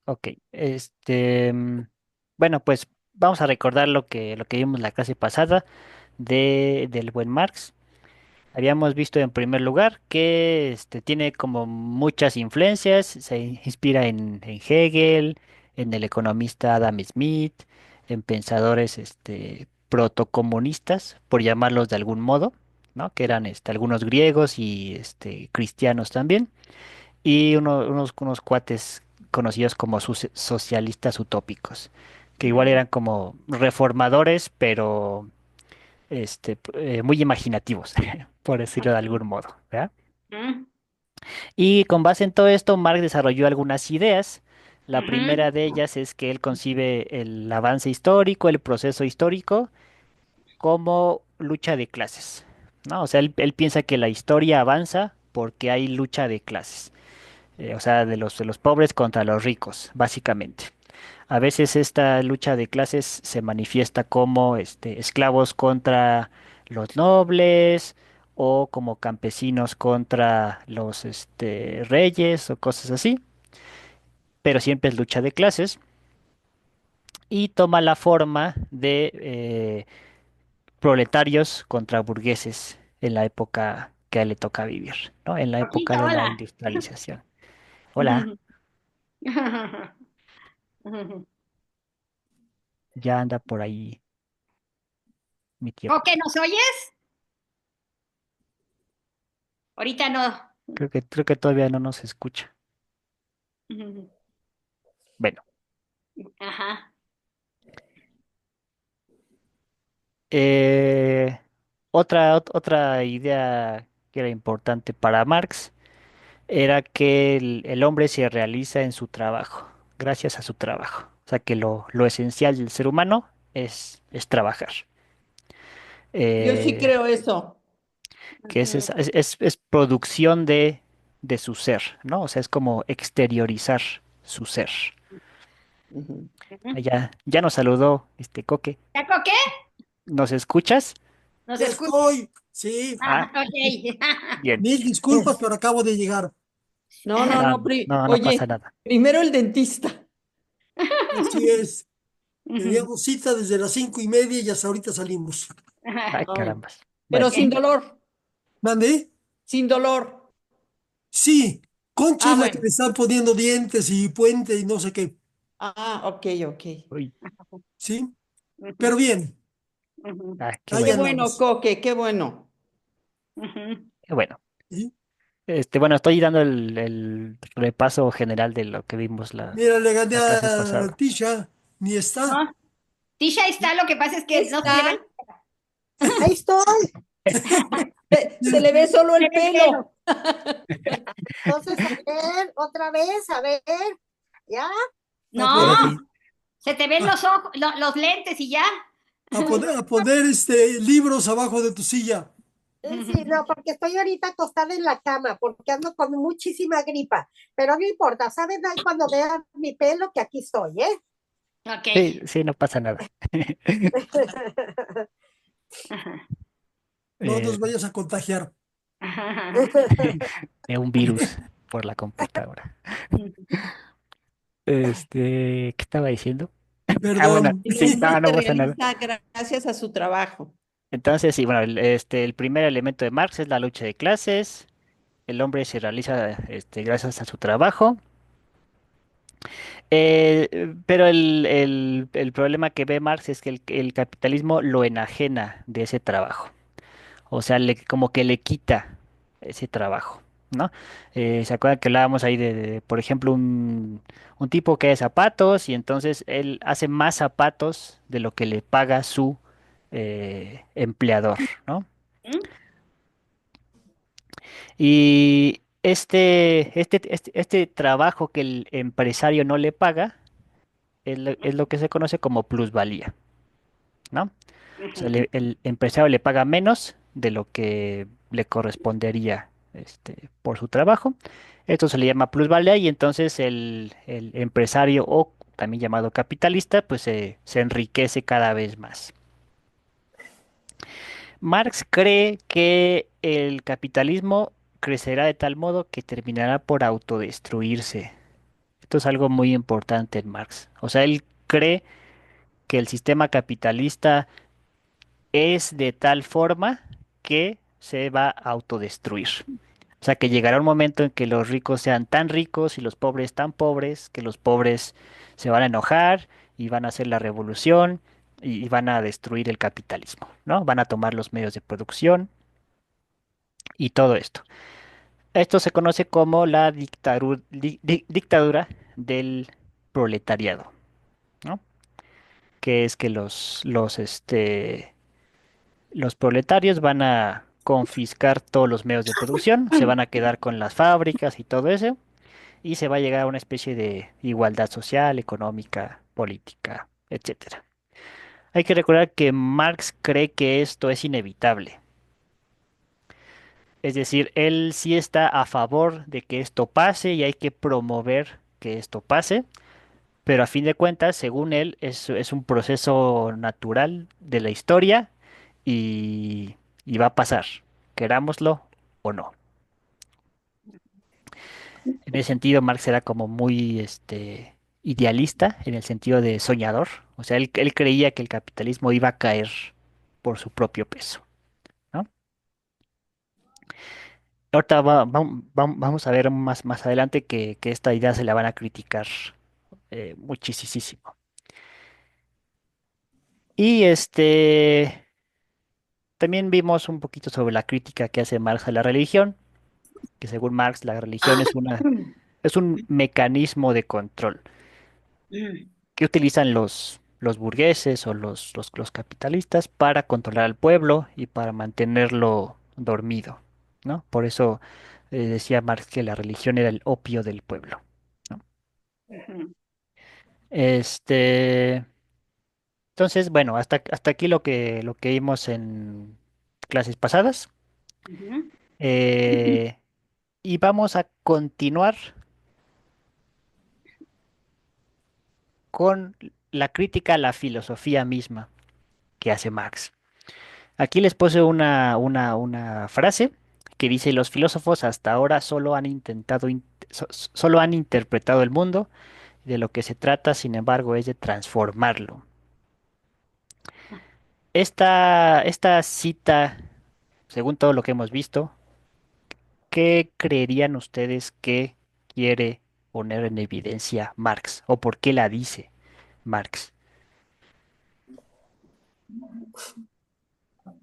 Ok, bueno, pues vamos a recordar lo que vimos la clase pasada del buen Marx. Habíamos visto en primer lugar que tiene como muchas influencias, se inspira en Hegel, en el economista Adam Smith, en pensadores protocomunistas, por llamarlos de algún modo, ¿no? Que eran algunos griegos y cristianos también, y unos cuates conocidos como socialistas utópicos, que igual Mm, eran como reformadores, pero muy imaginativos, por decirlo de ok. algún modo, ¿verdad? Mm, Y con base en todo esto, Marx desarrolló algunas ideas. La ujú. primera de ellas es que él concibe el avance histórico, el proceso histórico, como lucha de clases, ¿no? O sea, él piensa que la historia avanza porque hay lucha de clases, o sea, de los pobres contra los ricos, básicamente. A veces esta lucha de clases se manifiesta como esclavos contra los nobles o como campesinos contra los reyes o cosas así, pero siempre es lucha de clases y toma la forma de proletarios contra burgueses en la época que a él le toca vivir, ¿no? En la época Coquito, de la hola. industrialización. Hola, ya anda por ahí mi tío. Coque, ¿nos oyes? Ahorita no. Creo que todavía no nos escucha. Bueno. Ajá. Eh, otra idea que era importante para Marx era que el hombre se realiza en su trabajo, gracias a su trabajo. O sea, que lo esencial del ser humano es trabajar. Yo sí Eh, creo eso. que es, Ujú. esa- es producción de su ser, ¿no? O sea, es como exteriorizar su ser. Ujú. Ah, Ujú. ya nos saludó Coque. ¿Ya, Coque? ¿Nos escuchas? ¿Nos Ya escucha? estoy, sí. Ah, Ah, ok. bien. Mil disculpas, pero acabo de llegar. No, no, No, no. no, no pasa Oye, nada. primero el dentista. Así es. Ujú. Teníamos cita desde las 5:30 y hasta ahorita salimos. Ay, Ay, carambas. pero Bueno. sin Ok. dolor, ¿Mande? sin dolor. Sí, Concha Ah, es la que bueno. me está poniendo dientes y puente y no sé qué. Ah, ok, ok. Uy, ¿Sí? Ujú. Pero bien, Ujú. qué ahí Qué bueno, bueno, andamos. Coque, qué bueno. Ujú. qué bueno. ¿Sí? Bueno, estoy dando el repaso general de lo que vimos la, Mira, le gané la clase a pasada. Tisha, ni está. No, Tisha está, lo que pasa es Ahí que no se le ve, está, ahí estoy. Se le ve solo se el le ve el pelo. pelo. Entonces, a ver, otra vez, a ver, ya. A No, poner, Ahora sí, se te ven a, los ojos, los lentes y ya. a poner libros abajo de tu silla. Sí, no, porque estoy ahorita acostada en la cama, porque ando con muchísima gripa, pero no importa, ¿saben? Ahí cuando vean mi pelo, que aquí estoy, ¿eh? Ok. sí, sí, no pasa nada. Ajá. No Eh, nos vayas a contagiar. Ajá. de un virus por la computadora. ¿Qué estaba diciendo? Ah, bueno, Perdón. El sí, hombre no, no se pasa nada. realiza gracias a su trabajo. Entonces, sí, bueno, el primer elemento de Marx es la lucha de clases. El hombre se realiza gracias a su trabajo. Pero el problema que ve Marx es que el capitalismo lo enajena de ese trabajo. O sea, como que le quita ese trabajo, ¿no? ¿Se acuerdan que hablábamos ahí por ejemplo, un tipo que hace zapatos y entonces él hace más zapatos de lo que le paga su empleador, ¿no? Y este trabajo que el empresario no le paga es lo que se conoce como plusvalía, ¿no? O sea, Ujú. el empresario le paga menos de lo que le correspondería por su trabajo. Esto se le llama plusvalía y entonces el empresario o también llamado capitalista pues se enriquece cada vez más. Marx cree que el capitalismo crecerá de tal modo que terminará por autodestruirse. esto es algo muy importante en Marx. O sea, él cree que el sistema capitalista es de tal forma que se va a autodestruir. O sea, que llegará un momento en que los ricos sean tan ricos y los pobres tan pobres, que los pobres se van a enojar y van a hacer la revolución y van a destruir el capitalismo, ¿no? Van a tomar los medios de producción y todo esto. Esto se conoce como la dictadura del proletariado, ¿no? Que es que los proletarios van a confiscar todos los medios de producción, se van a quedar con las fábricas y todo eso, y se va a llegar a una especie de igualdad social, económica, política, etcétera. Hay que recordar que Marx cree que esto es inevitable. Es decir, él sí está a favor de que esto pase y hay que promover que esto pase, pero a fin de cuentas, según él, es un proceso natural de la historia y va a pasar, querámoslo o no. En ese sentido, Marx era como muy idealista, en el sentido de soñador. O sea, él creía que el capitalismo iba a caer por su propio peso, ¿no? Ahorita vamos a ver más adelante que esta idea se la van a criticar muchísimo. Y también vimos un poquito sobre la crítica que hace Marx a la religión, que según Marx la religión es un mecanismo de control que utilizan los burgueses o los capitalistas para controlar al pueblo y para mantenerlo dormido, ¿no? Por eso decía Marx que la religión era el opio del pueblo, ¿no? Este, entonces, bueno, hasta aquí lo que vimos en clases pasadas. Eh, y vamos a continuar con la crítica a la filosofía misma que hace Marx. Aquí les puse una frase que dice, los filósofos hasta ahora solo han interpretado el mundo, de lo que se trata, sin embargo, es de transformarlo. Esta cita, según todo lo que hemos visto, ¿qué creerían ustedes que quiere poner en evidencia Marx? ¿O por qué la dice Marx?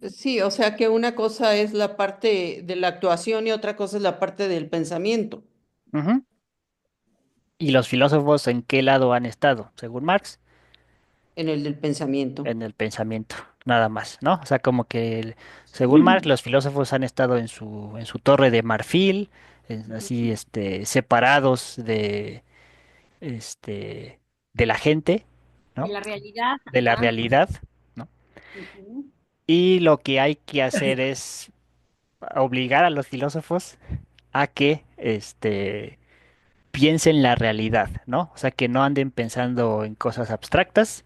Sí, o sea que una cosa es la parte de la actuación y otra cosa es la parte del pensamiento. Ujú. ¿Y los filósofos en qué lado han estado? Según Marx, En el del pensamiento. en el pensamiento, nada más, ¿no? O sea, como que según Marx, los filósofos han estado en su torre de marfil, así, separados este, de la gente, De ¿no? la realidad, De la ajá. realidad, ¿no? Ujú. Y lo que hay que hacer es obligar a los filósofos a que, piensen la realidad, ¿no? O sea, que no anden pensando en cosas abstractas,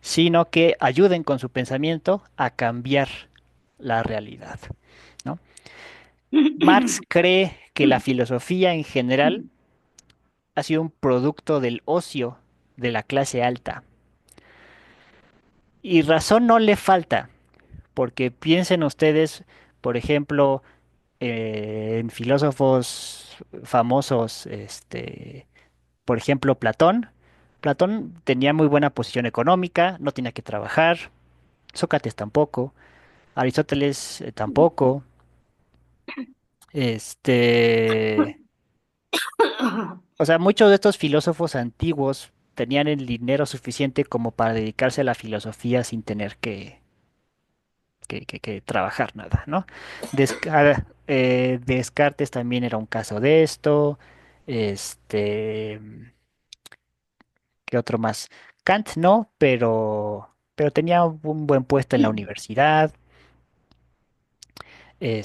sino que ayuden con su pensamiento a cambiar la realidad, ¿no? Marx cree que la filosofía en general ha sido un producto del ocio de la clase alta. Y razón no le falta, porque piensen ustedes, por ejemplo, en filósofos famosos, por ejemplo, Platón. Platón tenía muy buena posición económica, no tenía que trabajar, Sócrates tampoco, Aristóteles tampoco. Este, o sea, muchos de estos filósofos antiguos tenían el dinero suficiente como para dedicarse a la filosofía sin tener que trabajar nada, ¿no? Descartes también era un caso de esto. Este, ¿Qué otro más? Kant no, pero tenía un buen puesto en la universidad. En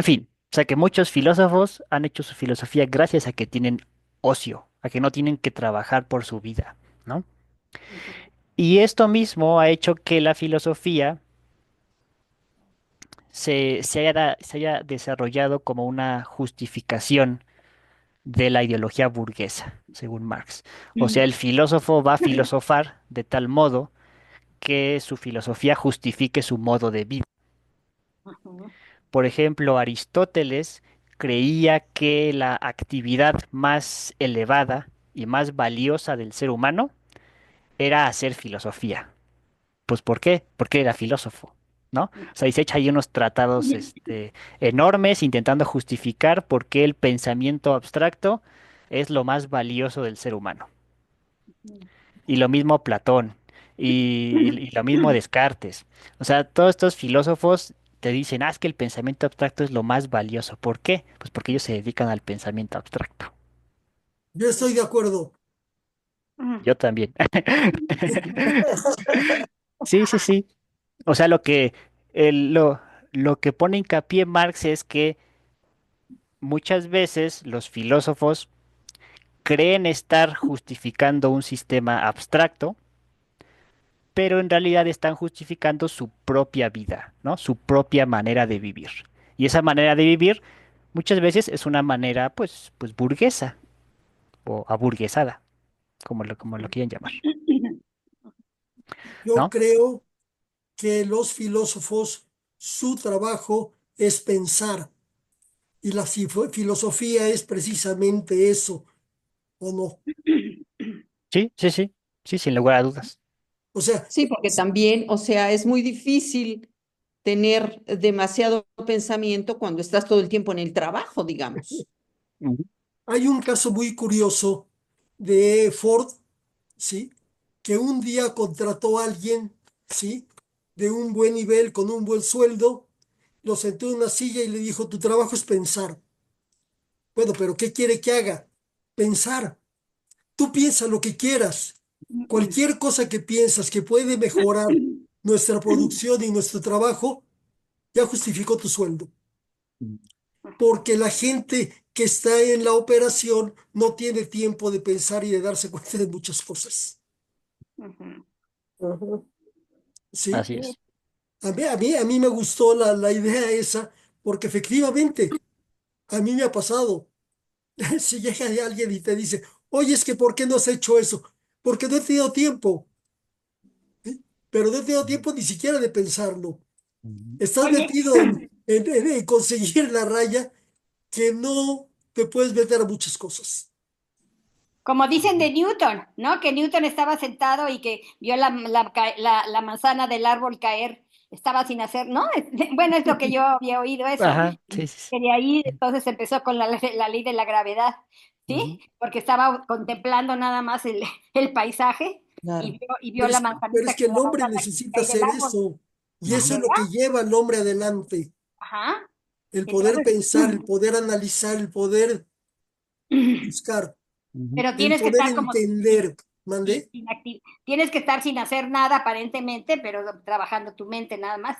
fin, o sea que muchos filósofos han hecho su filosofía gracias a que tienen ocio, a que no tienen que trabajar por su vida, ¿no? Y esto mismo ha hecho que la filosofía se haya desarrollado como una justificación de la ideología burguesa, según Marx. O sea, el filósofo va a filosofar de tal modo que su filosofía justifique su modo de vida. Ujú. Por ejemplo, Aristóteles creía que la actividad más elevada y más valiosa del ser humano era hacer filosofía. Pues ¿por qué? Porque era filósofo, ¿no? O sea, y se echa ahí unos tratados enormes intentando justificar por qué el pensamiento abstracto es lo más valioso del ser humano. Y lo mismo Platón, y lo mismo Descartes. O sea, todos estos filósofos te dicen, es que el pensamiento abstracto es lo más valioso. ¿Por qué? Pues porque ellos se dedican al pensamiento abstracto. Yo estoy de acuerdo. Yo también. Sí, sí, sí. O sea, el- lo, lo que pone hincapié Marx es que muchas veces los filósofos creen estar justificando un sistema abstracto, pero en realidad están justificando su propia vida, ¿no? Su propia manera de vivir. Y esa manera de vivir muchas veces es una manera, pues burguesa o aburguesada, como lo quieran llamar, Yo ¿no? creo que los filósofos, su trabajo es pensar y la filosofía es precisamente eso, ¿o no? Sí, sí, sí, sí, sin lugar a dudas. O sea, Sí, porque también, o sea, es muy difícil tener demasiado pensamiento cuando estás todo el tiempo en el trabajo, digamos. Ujú. hay un caso muy curioso de Ford, ¿sí? Que un día contrató a alguien, ¿sí? De un buen nivel, con un buen sueldo, lo sentó en una silla y le dijo, tu trabajo es pensar. Bueno, pero ¿qué quiere que haga? Pensar. Tú piensa lo que quieras. Cualquier cosa que piensas que puede mejorar nuestra producción y nuestro trabajo, ya justificó tu sueldo. Porque la gente que está en la operación no tiene tiempo de pensar y de darse cuenta de muchas cosas. Ujú. Ujú. ¿Sí? Así es. A mí me gustó la idea esa, porque efectivamente a mí me ha pasado. Si llega alguien y te dice, oye, es que ¿por qué no has hecho eso? Porque no he tenido tiempo, ¿sí? Pero no he tenido tiempo ni siquiera de pensarlo. Ujú. Estás Oye, metido en conseguir la raya que no te puedes meter a muchas cosas. como dicen de Newton, ¿no? Que Newton estaba sentado y que vio la manzana del árbol caer, estaba sin hacer, ¿no? Bueno, es lo que yo había oído eso. Ajá, sí, sí, sí. Que de ahí entonces empezó con la ley de la gravedad, ¿sí? Ujú. Porque estaba contemplando nada más el paisaje Claro. y vio Pero la es manzanita, que que el la hombre manzana necesita cae del hacer árbol, eso. Y eso es lo ¿verdad? que lleva al hombre adelante. Ajá. El poder Entonces, pensar, el poder analizar, el poder buscar, Ujú. pero el tienes que poder estar como entender. ¿Mandé? tienes que estar sin hacer nada aparentemente, pero trabajando tu mente nada más.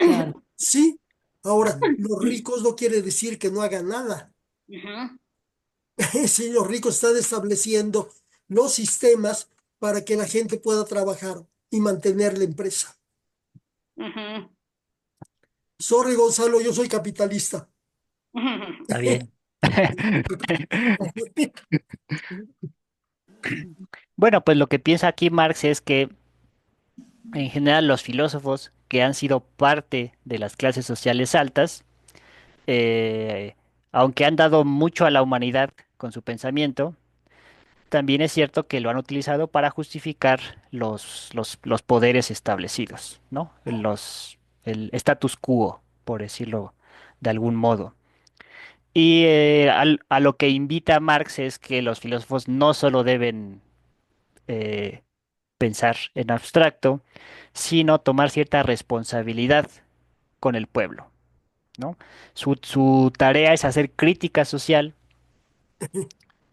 Claro. Sí. Ahora, Ujú. los ricos no quiere decir que no hagan nada. Ujú, Sí, los ricos están estableciendo los sistemas para que la gente pueda trabajar y mantener la empresa. ujú, Sorry, Gonzalo, yo soy capitalista. ujú. Está bien. Bueno, pues lo que piensa aquí Marx es que en general los filósofos que han sido parte de las clases sociales altas, eh, aunque han dado mucho a la humanidad con su pensamiento, también es cierto que lo han utilizado para justificar los poderes establecidos, ¿no? El status quo, por decirlo de algún modo. Y a lo que invita Marx es que los filósofos no solo deben eh, pensar en abstracto, sino tomar cierta responsabilidad con el pueblo, ¿no? Su tarea es hacer crítica social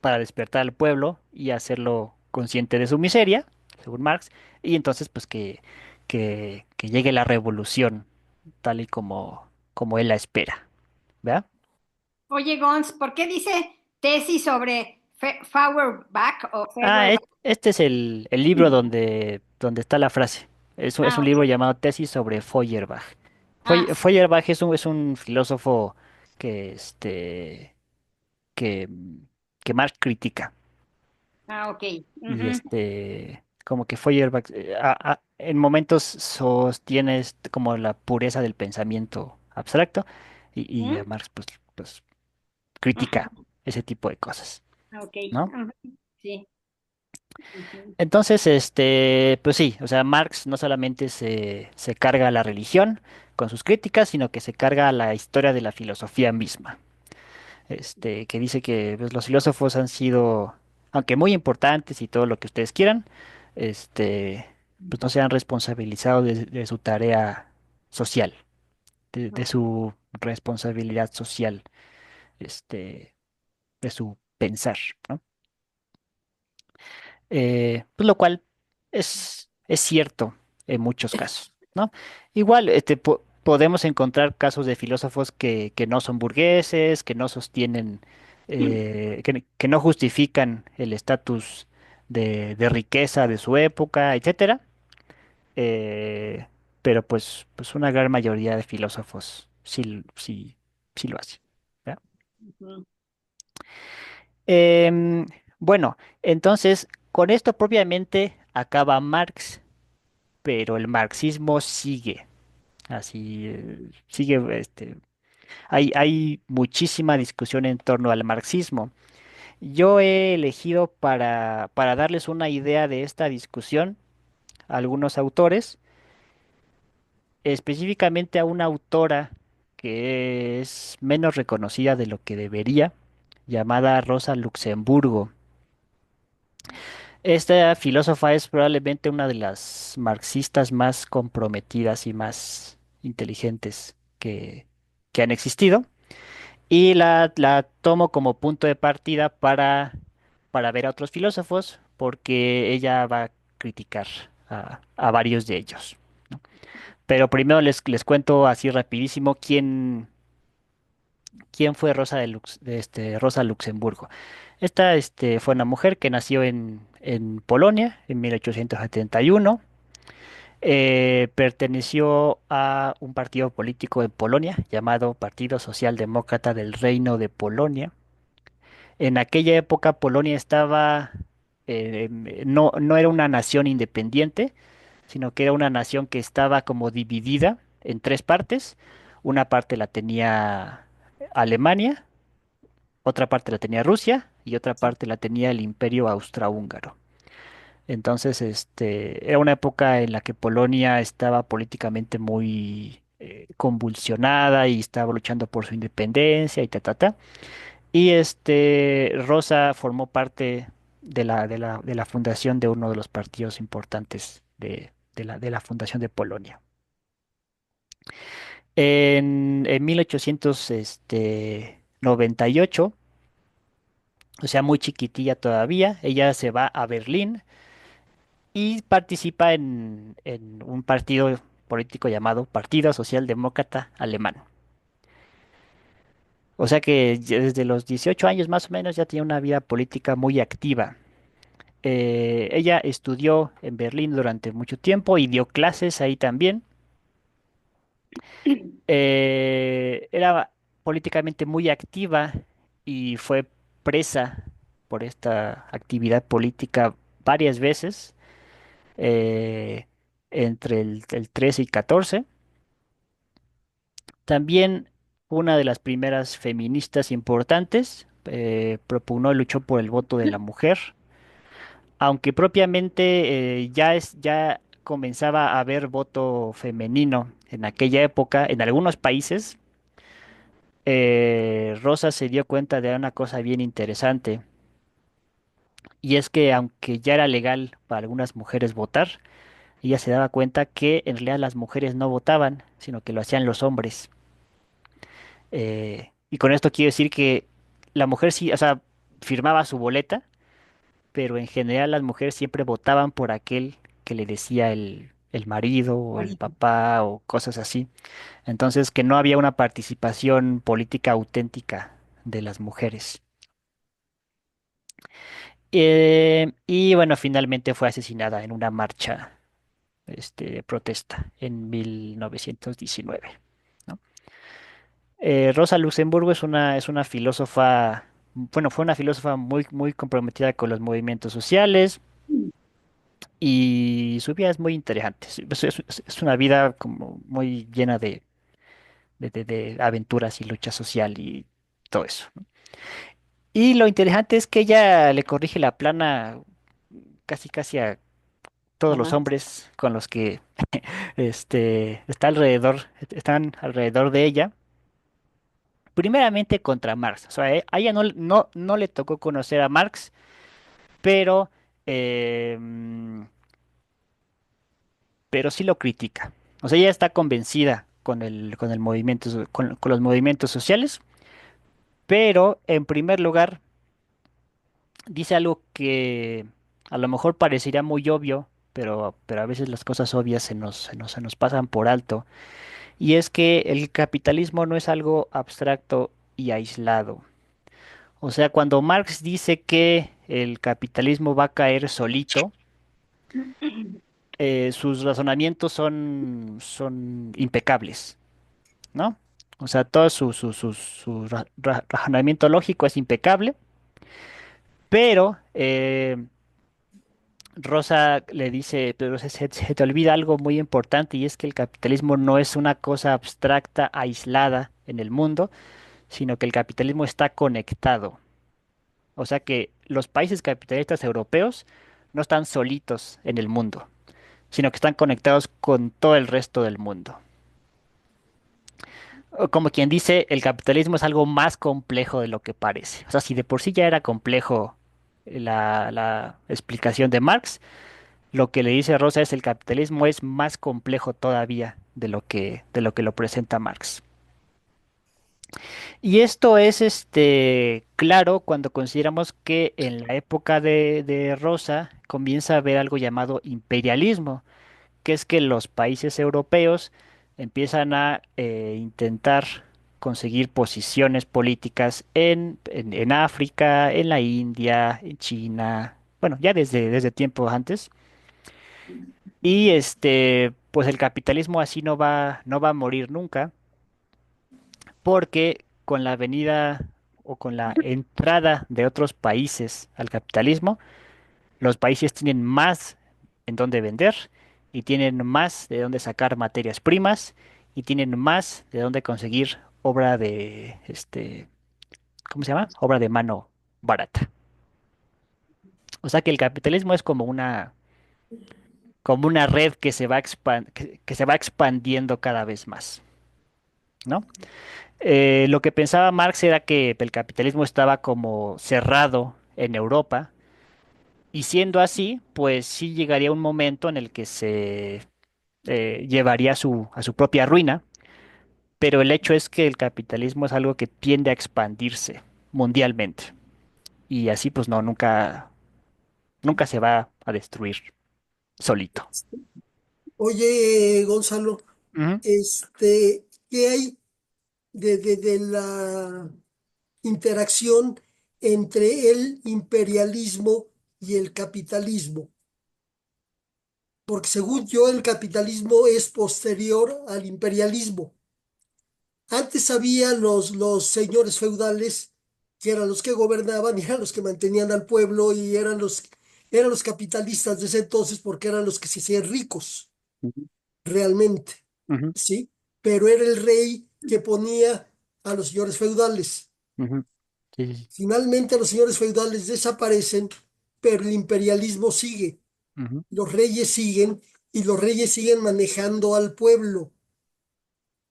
para despertar al pueblo y hacerlo consciente de su miseria, según Marx, y entonces pues que llegue la revolución tal y como él la espera, ¿verdad? Oye, Gons, ¿por qué dice tesis sobre Feuerbach o Ah, Feuerbach? este es el libro donde está la frase. Es Ah, un libro ok. llamado Tesis sobre Feuerbach. Ah, sí. Feuerbach es un filósofo que, que Marx critica. Ah, ok. Y Ujú, como que Feuerbach en momentos sostiene como la pureza del pensamiento abstracto y a ujú, Marx pues critica ajá, ese tipo de cosas, ok. ¿no? Ajá, sí. Ujú, Entonces, pues sí, o sea, Marx no solamente se carga a la religión con sus críticas, sino que se carga a la historia de la filosofía misma. Que dice que pues, los filósofos han sido, aunque muy importantes y todo lo que ustedes quieran, este, pues no se han responsabilizado de su tarea social, de ok. su responsabilidad social, de su pensar, ¿no? Pues lo cual es cierto en muchos casos, ¿no? Igual, podemos encontrar casos de filósofos que no son burgueses, que no sostienen, que no justifican el estatus de riqueza de su época, etcétera. eh, pero pues una gran mayoría de filósofos sí lo hacen. ¿Ya? Ujú. Em, bueno, entonces, con esto propiamente acaba Marx, pero el marxismo sigue, así, sigue, hay muchísima discusión en torno al marxismo. Yo he elegido para darles una idea de esta discusión algunos autores, específicamente a una autora que es menos reconocida de lo que debería, llamada Rosa Luxemburgo. Esta filósofa es probablemente una de las marxistas más comprometidas y más inteligentes que han existido. Y la tomo como punto de partida para ver a otros filósofos, porque ella va a criticar a varios de ellos. Pero primero les cuento así rapidísimo quién fue Rosa Luxemburgo. Esta fue una mujer que nació en Polonia en 1871. Perteneció a un partido político en Polonia llamado Partido Socialdemócrata del Reino de Polonia. En aquella época Polonia estaba, no era una nación independiente, sino que era una nación que estaba como dividida en tres partes. Una parte la tenía Alemania, otra parte la tenía Rusia y otra parte la tenía el Imperio Austrohúngaro. Entonces, era una época en la que Polonia estaba políticamente muy convulsionada y estaba luchando por su independencia y ta, ta, ta. Y Rosa formó parte de la fundación de uno de los partidos importantes de la fundación de Polonia. En 1898, o sea, muy chiquitilla todavía, ella se va a Berlín y participa en un partido político llamado Partido Socialdemócrata Alemán. O sea que ya desde los 18 años más o menos ya tenía una vida política muy activa. Ella estudió en Berlín durante mucho tiempo y dio clases ahí también. Era políticamente muy activa y fue presa por esta actividad política varias veces, eh, entre el 13 y 14. También una de las primeras feministas importantes, propugnó y luchó por el voto de la mujer, aunque propiamente ya comenzaba a haber voto femenino en aquella época en algunos países. Rosa se dio cuenta de una cosa bien interesante, y es que aunque ya era legal para algunas mujeres votar, ella se daba cuenta que en realidad las mujeres no votaban, sino que lo hacían los hombres. Y con esto quiero decir que la mujer sí, o sea, firmaba su boleta, pero en general las mujeres siempre votaban por aquel que le decía el marido o el Marido. papá o cosas así. Entonces, que no había una participación política auténtica de las mujeres. Y bueno, finalmente fue asesinada en una marcha, de protesta en 1919, ¿no? Rosa Luxemburgo es una filósofa bueno, fue una filósofa muy, muy comprometida con los movimientos sociales y su vida es muy interesante. Es una vida como muy llena de aventuras y lucha social y todo eso, ¿no? Y lo interesante es que ella le corrige la plana casi casi a todos los Ajá. hombres con los que están alrededor de ella. Primeramente contra Marx. O sea, a ella no le tocó conocer a Marx, pero, eh, mm, pero sí lo critica. O sea, ella está convencida con el movimiento, con los movimientos sociales, pero en primer lugar dice algo que a lo mejor parecería muy obvio, pero a veces las cosas obvias se nos pasan por alto. Y es que el capitalismo no es algo abstracto y aislado. O sea, cuando Marx dice que el capitalismo va a caer solito, sus razonamientos son impecables, ¿no? O sea, todo su razonamiento lógico es impecable, pero Rosa le dice, pero se te olvida algo muy importante y es que el capitalismo no es una cosa abstracta, aislada en el mundo, sino que el capitalismo está conectado. O sea que los países capitalistas europeos no están solitos en el mundo, sino que están conectados con todo el resto del mundo. O como quien dice, el capitalismo es algo más complejo de lo que parece. O sea, si de por sí ya era complejo la explicación de Marx, lo que le dice Rosa es el capitalismo es más complejo todavía de lo que lo presenta Marx. Y esto es claro cuando consideramos que en la época de Rosa comienza a haber algo llamado imperialismo, que es que los países europeos empiezan a intentar conseguir posiciones políticas en África, en la India, en China, bueno, ya desde tiempos antes. Y pues el capitalismo así no va a morir nunca porque con la venida o con la entrada de otros países al capitalismo, los países tienen más en dónde vender y tienen más de dónde sacar materias primas y tienen más de dónde conseguir obra ¿cómo se llama? Obra de mano barata. O sea que el capitalismo es como una red que se va expandiendo cada vez más, ¿no? Lo que pensaba Marx era que el capitalismo estaba como cerrado en Europa y siendo así, pues sí llegaría un momento en el que se llevaría a su propia ruina, pero el hecho es que el capitalismo es algo que tiende a expandirse mundialmente y así pues no, nunca se va a destruir solito. Oye, Gonzalo, Ujú. ¿qué hay de la interacción entre el imperialismo y el capitalismo? Porque según yo, el capitalismo es posterior al imperialismo. Antes había los señores feudales, que eran los que gobernaban y eran los que mantenían al pueblo y eran los capitalistas de ese entonces porque eran los que se hacían ricos Ujú, realmente, ujú, ¿sí? Pero era el rey que ponía a los señores feudales. ujú. Sí, sí, sí. Finalmente los señores feudales desaparecen, pero el imperialismo sigue. Ujú, Los reyes siguen y los reyes siguen manejando al pueblo,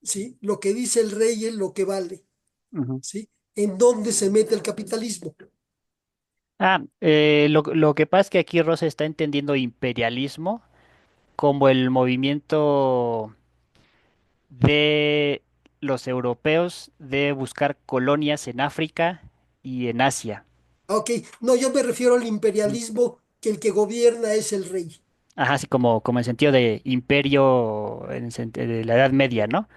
¿sí? Lo que dice el rey es lo que vale, ujú. ¿sí? ¿En dónde se mete el capitalismo? Lo que pasa es que aquí Rosa está entendiendo imperialismo como el movimiento de los europeos de buscar colonias en África y en Asia. Ok, no, yo me refiero al Mm. imperialismo que el que gobierna es el rey. Ajá, así como en sentido de imperio de la Edad Media, ¿no?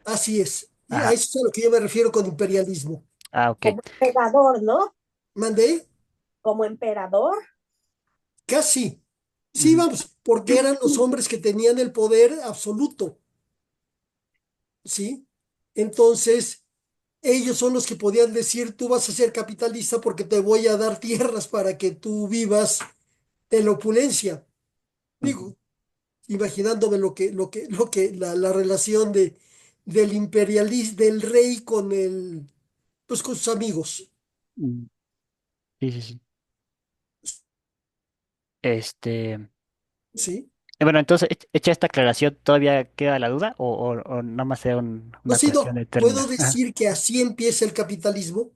Así es. Y a Ajá. eso es a lo que yo me refiero con imperialismo. Ok. Como emperador, ¿no? ¿Mandé? Como emperador. Casi. Sí, Ujú, vamos, porque eran los hombres que tenían el poder absoluto, ¿sí? Entonces, ellos son los que podían decir, tú vas a ser capitalista porque te voy a dar tierras para que tú vivas en la opulencia. Ujú. Digo, imaginándome la relación del imperialismo, del rey con pues con sus amigos, Mm. Sí, sí, sí. Este, ¿sí? bueno, entonces, hecha esta aclaración, ¿todavía queda la duda o nada más sea No, una sí, cuestión no, de puedo términos? Ajá. decir que así empieza el capitalismo,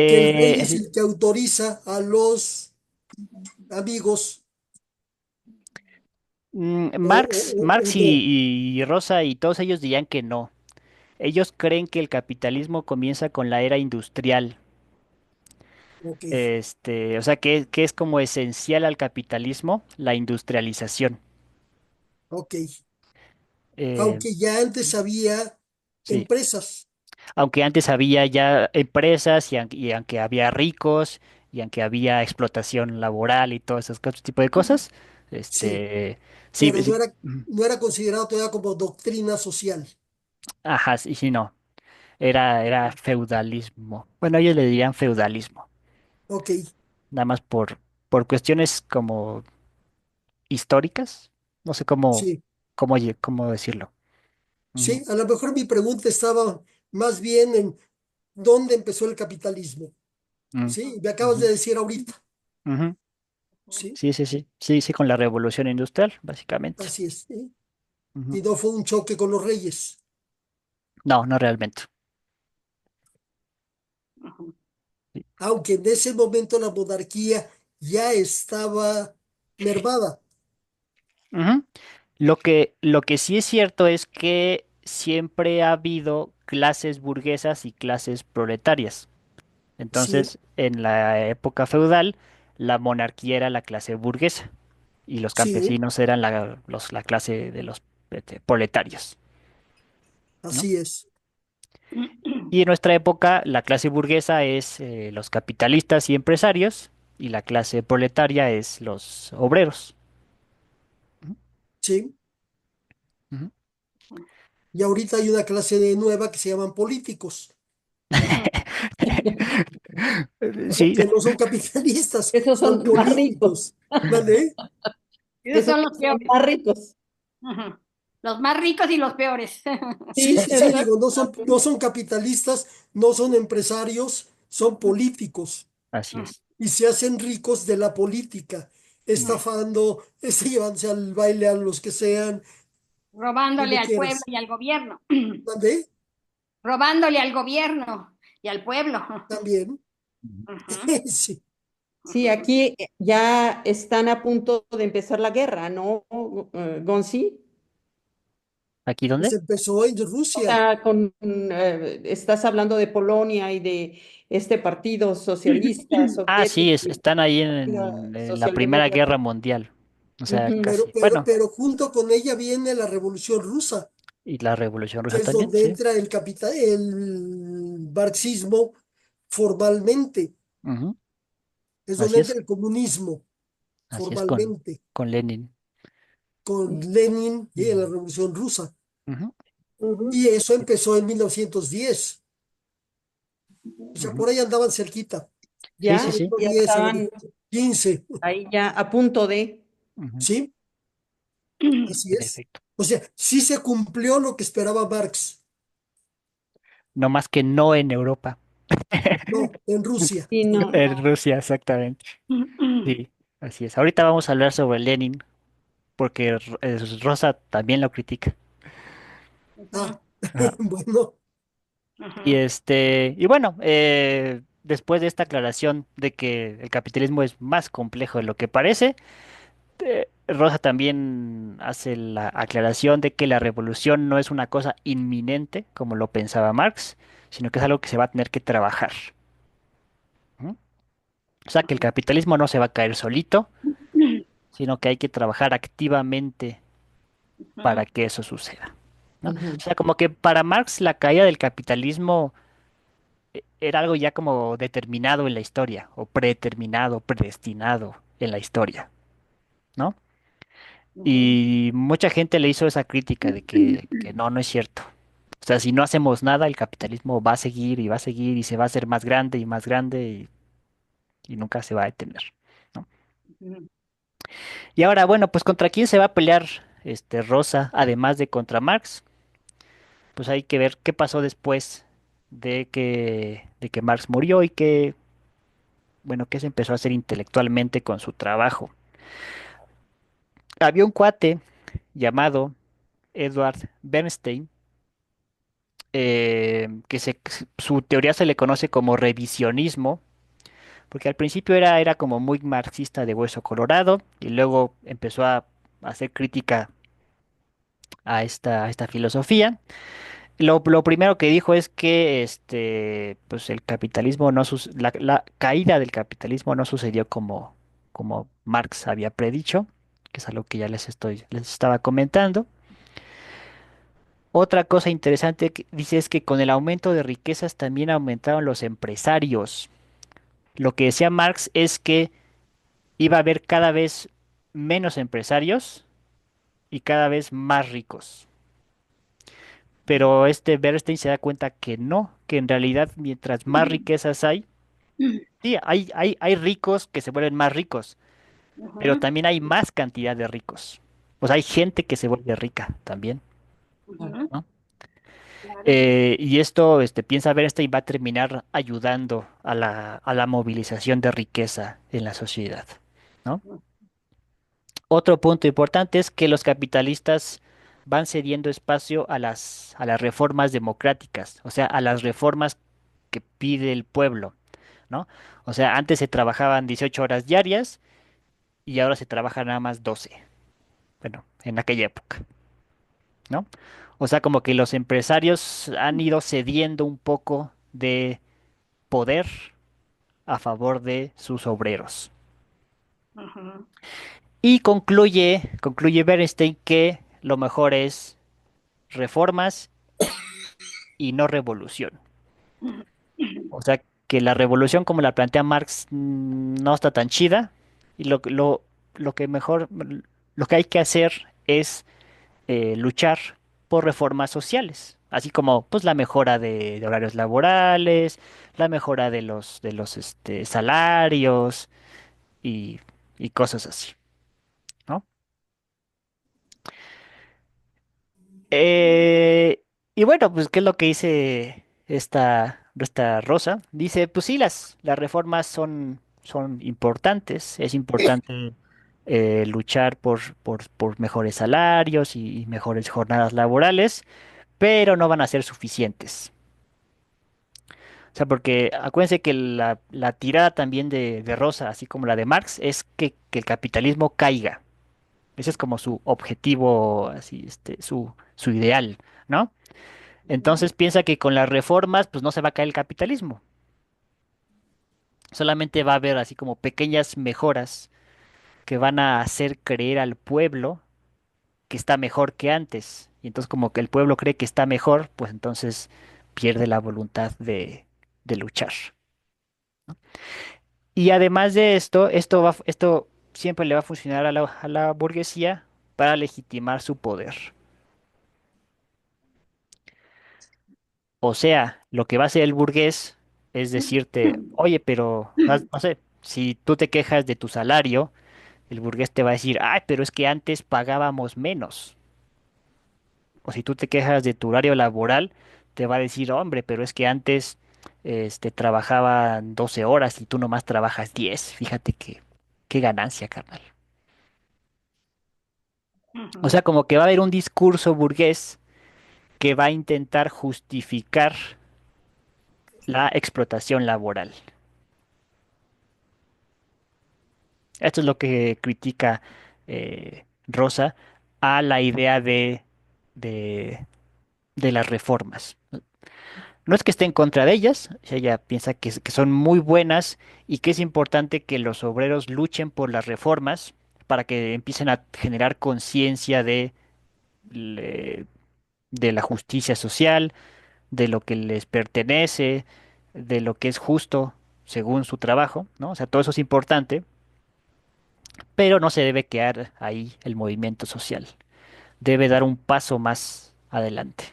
que el rey es Sí. el que autoriza a los amigos Marx o, y Rosa y todos ellos dirían que no. Ellos creen que el capitalismo comienza con la era industrial. ok, O sea, que es como esencial al capitalismo la industrialización. ok. Eh, Aunque ya antes había sí. empresas, Aunque antes había ya empresas y aunque había ricos y aunque había explotación laboral y todo ese tipo de cosas, sí, este, sí, pero sí, no era considerado todavía como doctrina social. ajá, sí, sí, no, era feudalismo. Bueno, ellos le dirían feudalismo, Ok, nada más por cuestiones como históricas, no sé sí, cómo decirlo. sí, Ujú, a lo mejor mi pregunta estaba más bien en dónde empezó el capitalismo. mm, Sí, me acabas ujú, de decir ahorita. ujú. Sí, Sí, sí, sí, sí, sí, con la revolución industrial, básicamente. así es. ¿Sí? Ujú. Y no fue un choque con los reyes, No, no realmente. Sí. aunque en ese momento la monarquía ya estaba mermada. Ujú. Lo que sí es cierto es que siempre ha habido clases burguesas y clases proletarias. Sí, Entonces, en la época feudal, la monarquía era la clase burguesa y los sí, campesinos eran la clase de los proletarios, ¿no? así es. Y en nuestra época, la clase burguesa es los capitalistas y empresarios y la clase proletaria es los obreros. Sí. Ujú. Y ahorita hay una clase de nueva que se llaman políticos, Sí, que no son capitalistas, Esos son son más ricos. políticos. ¿Vale? Esos Esos son los son peores. más ricos. Ujú. Los más ricos y los peores. Sí, Sí, sí, sí, digo, exacto. no son capitalistas, no son empresarios, son políticos así es. y se hacen ricos de la política, estafando, llevándose al baile a los que sean, Robándole como al pueblo quieras. y al gobierno. ¿Vale? Robándole al gobierno y al pueblo. También. Ujú. Ujú, Sí, Sí, ujú. aquí ya están a punto de empezar la guerra, ¿no, Gonzi? ¿Aquí pues dónde? empezó en O Rusia. sea, estás hablando de Polonia y de este partido socialista Ah, sí, soviético, están ahí Partido en la Primera socialdemócrata. Guerra Mundial. O sea, Ujú. casi. Bueno, Pero junto con ella viene la Revolución Rusa, y la Revolución que Rusa es también, donde sí. entra el marxismo formalmente, Ujú. es donde Así es, entra el comunismo así es con, formalmente, con Lenin. con Lenin y la Mm. Revolución Rusa. Ujú, Ujú. Y eso empezó en 1910. O sea, ujú. por ahí andaban cerquita, Sí, sí, Ya, sí. 110 a lo estaban mejor, 15, ahí ya a punto de. Ujú. ¿sí? Así En es. efecto. O sea, sí se cumplió lo que esperaba Marx, No más que no en Europa. no, en Rusia. Sí, no. En Rusia, exactamente. Sí, así es. Ahorita vamos a hablar sobre Lenin, porque Rosa también lo critica. Ah, Ajá. bueno, Y bueno, después de esta aclaración de que el capitalismo es más complejo de lo que parece, Rosa también hace la aclaración de que la revolución no es una cosa inminente, como lo pensaba Marx, sino que es algo que se va a tener que trabajar. ¿Mm? O sea, que el capitalismo no se va a caer solito, sino que hay que trabajar activamente para que eso suceda. ¿No? O Ujú. sea, como que para Marx la caída del capitalismo era algo ya como determinado en la historia, o predeterminado, predestinado en la historia, ¿no? Y mucha gente le hizo esa crítica de que no, no es cierto. O sea, si no hacemos nada, el capitalismo va a seguir y va a seguir y se va a hacer más grande y nunca se va a detener, ¿no? Ujú. Y ahora, bueno, pues ¿contra quién se va a pelear Rosa, además de contra Marx? Pues hay que ver qué pasó después de que Marx murió y qué se empezó a hacer intelectualmente con su trabajo. Había un cuate llamado Edward Bernstein, su teoría se le conoce como revisionismo, porque al principio era como muy marxista de hueso colorado y luego empezó a hacer crítica a esta filosofía. Lo primero que dijo es que pues el capitalismo no la caída del capitalismo no sucedió como Marx había predicho, que es algo que ya les estaba comentando. Otra cosa interesante que dice es que con el aumento de riquezas también aumentaron los empresarios. Lo que decía Marx es que iba a haber cada vez menos empresarios y cada vez más ricos. Pero Bernstein se da cuenta que no, que en realidad mientras más riquezas hay, sí, hay ricos que se vuelven más ricos, pero Ujú, también hay más cantidad de ricos. O sea, hay gente que se vuelve rica también, ujú, ¿no? claro. Y esto, piensa Bernstein, va a terminar ayudando a la movilización de riqueza en la sociedad, ¿no? Otro punto importante es que los capitalistas van cediendo espacio a las reformas democráticas, o sea, a las reformas que pide el pueblo, ¿no? O sea, antes se trabajaban 18 horas diarias y ahora se trabaja nada más 12. Bueno, en aquella época, ¿no? O sea, como que los empresarios han ido cediendo un poco de poder a favor de sus obreros. Ujú, Y concluye Bernstein que lo mejor es reformas y no revolución. O sea, que la revolución como la plantea Marx no está tan chida y lo que mejor, lo que hay que hacer es luchar por reformas sociales, así como pues la mejora de horarios laborales, la mejora de los salarios y, y cosas así, ¿no? Eh, y bueno, pues, ¿qué es lo que dice esta Rosa? Dice, pues sí, las reformas son importantes, es importante luchar por mejores salarios y mejores jornadas laborales, pero no van a ser suficientes. O sea, porque acuérdense que la tirada también de Rosa, así como la de Marx, es que el capitalismo caiga. Ese es como su objetivo, así, su ideal, ¿no? Entonces piensa que con las reformas, pues no se va a caer el capitalismo. Solamente va a haber así como pequeñas mejoras que van a hacer creer al pueblo que está mejor que antes. Y entonces como que el pueblo cree que está mejor, pues entonces pierde la voluntad de luchar. Y además de esto siempre le va a funcionar a la burguesía para legitimar su poder. O sea, lo que va a hacer el burgués es decirte, oye, pero, no sé, si tú te quejas de tu salario, el burgués te va a decir, ay, pero es que antes pagábamos menos. O si tú te quejas de tu horario laboral, te va a decir, hombre, pero es que antes, trabajaban 12 horas y tú nomás trabajas 10. Fíjate qué ganancia, carnal. O ujú. sea, como que va a haber un discurso burgués que va a intentar justificar la explotación laboral. Esto es lo que critica Rosa a la idea de, de las reformas. No es que esté en contra de ellas, ella piensa que son muy buenas y que es importante que los obreros luchen por las reformas para que empiecen a generar conciencia le- de la justicia social, de lo que les pertenece, de lo que es justo según su trabajo, ¿no? O sea, todo eso es importante, pero no se debe quedar ahí el movimiento social. Debe dar un paso más adelante.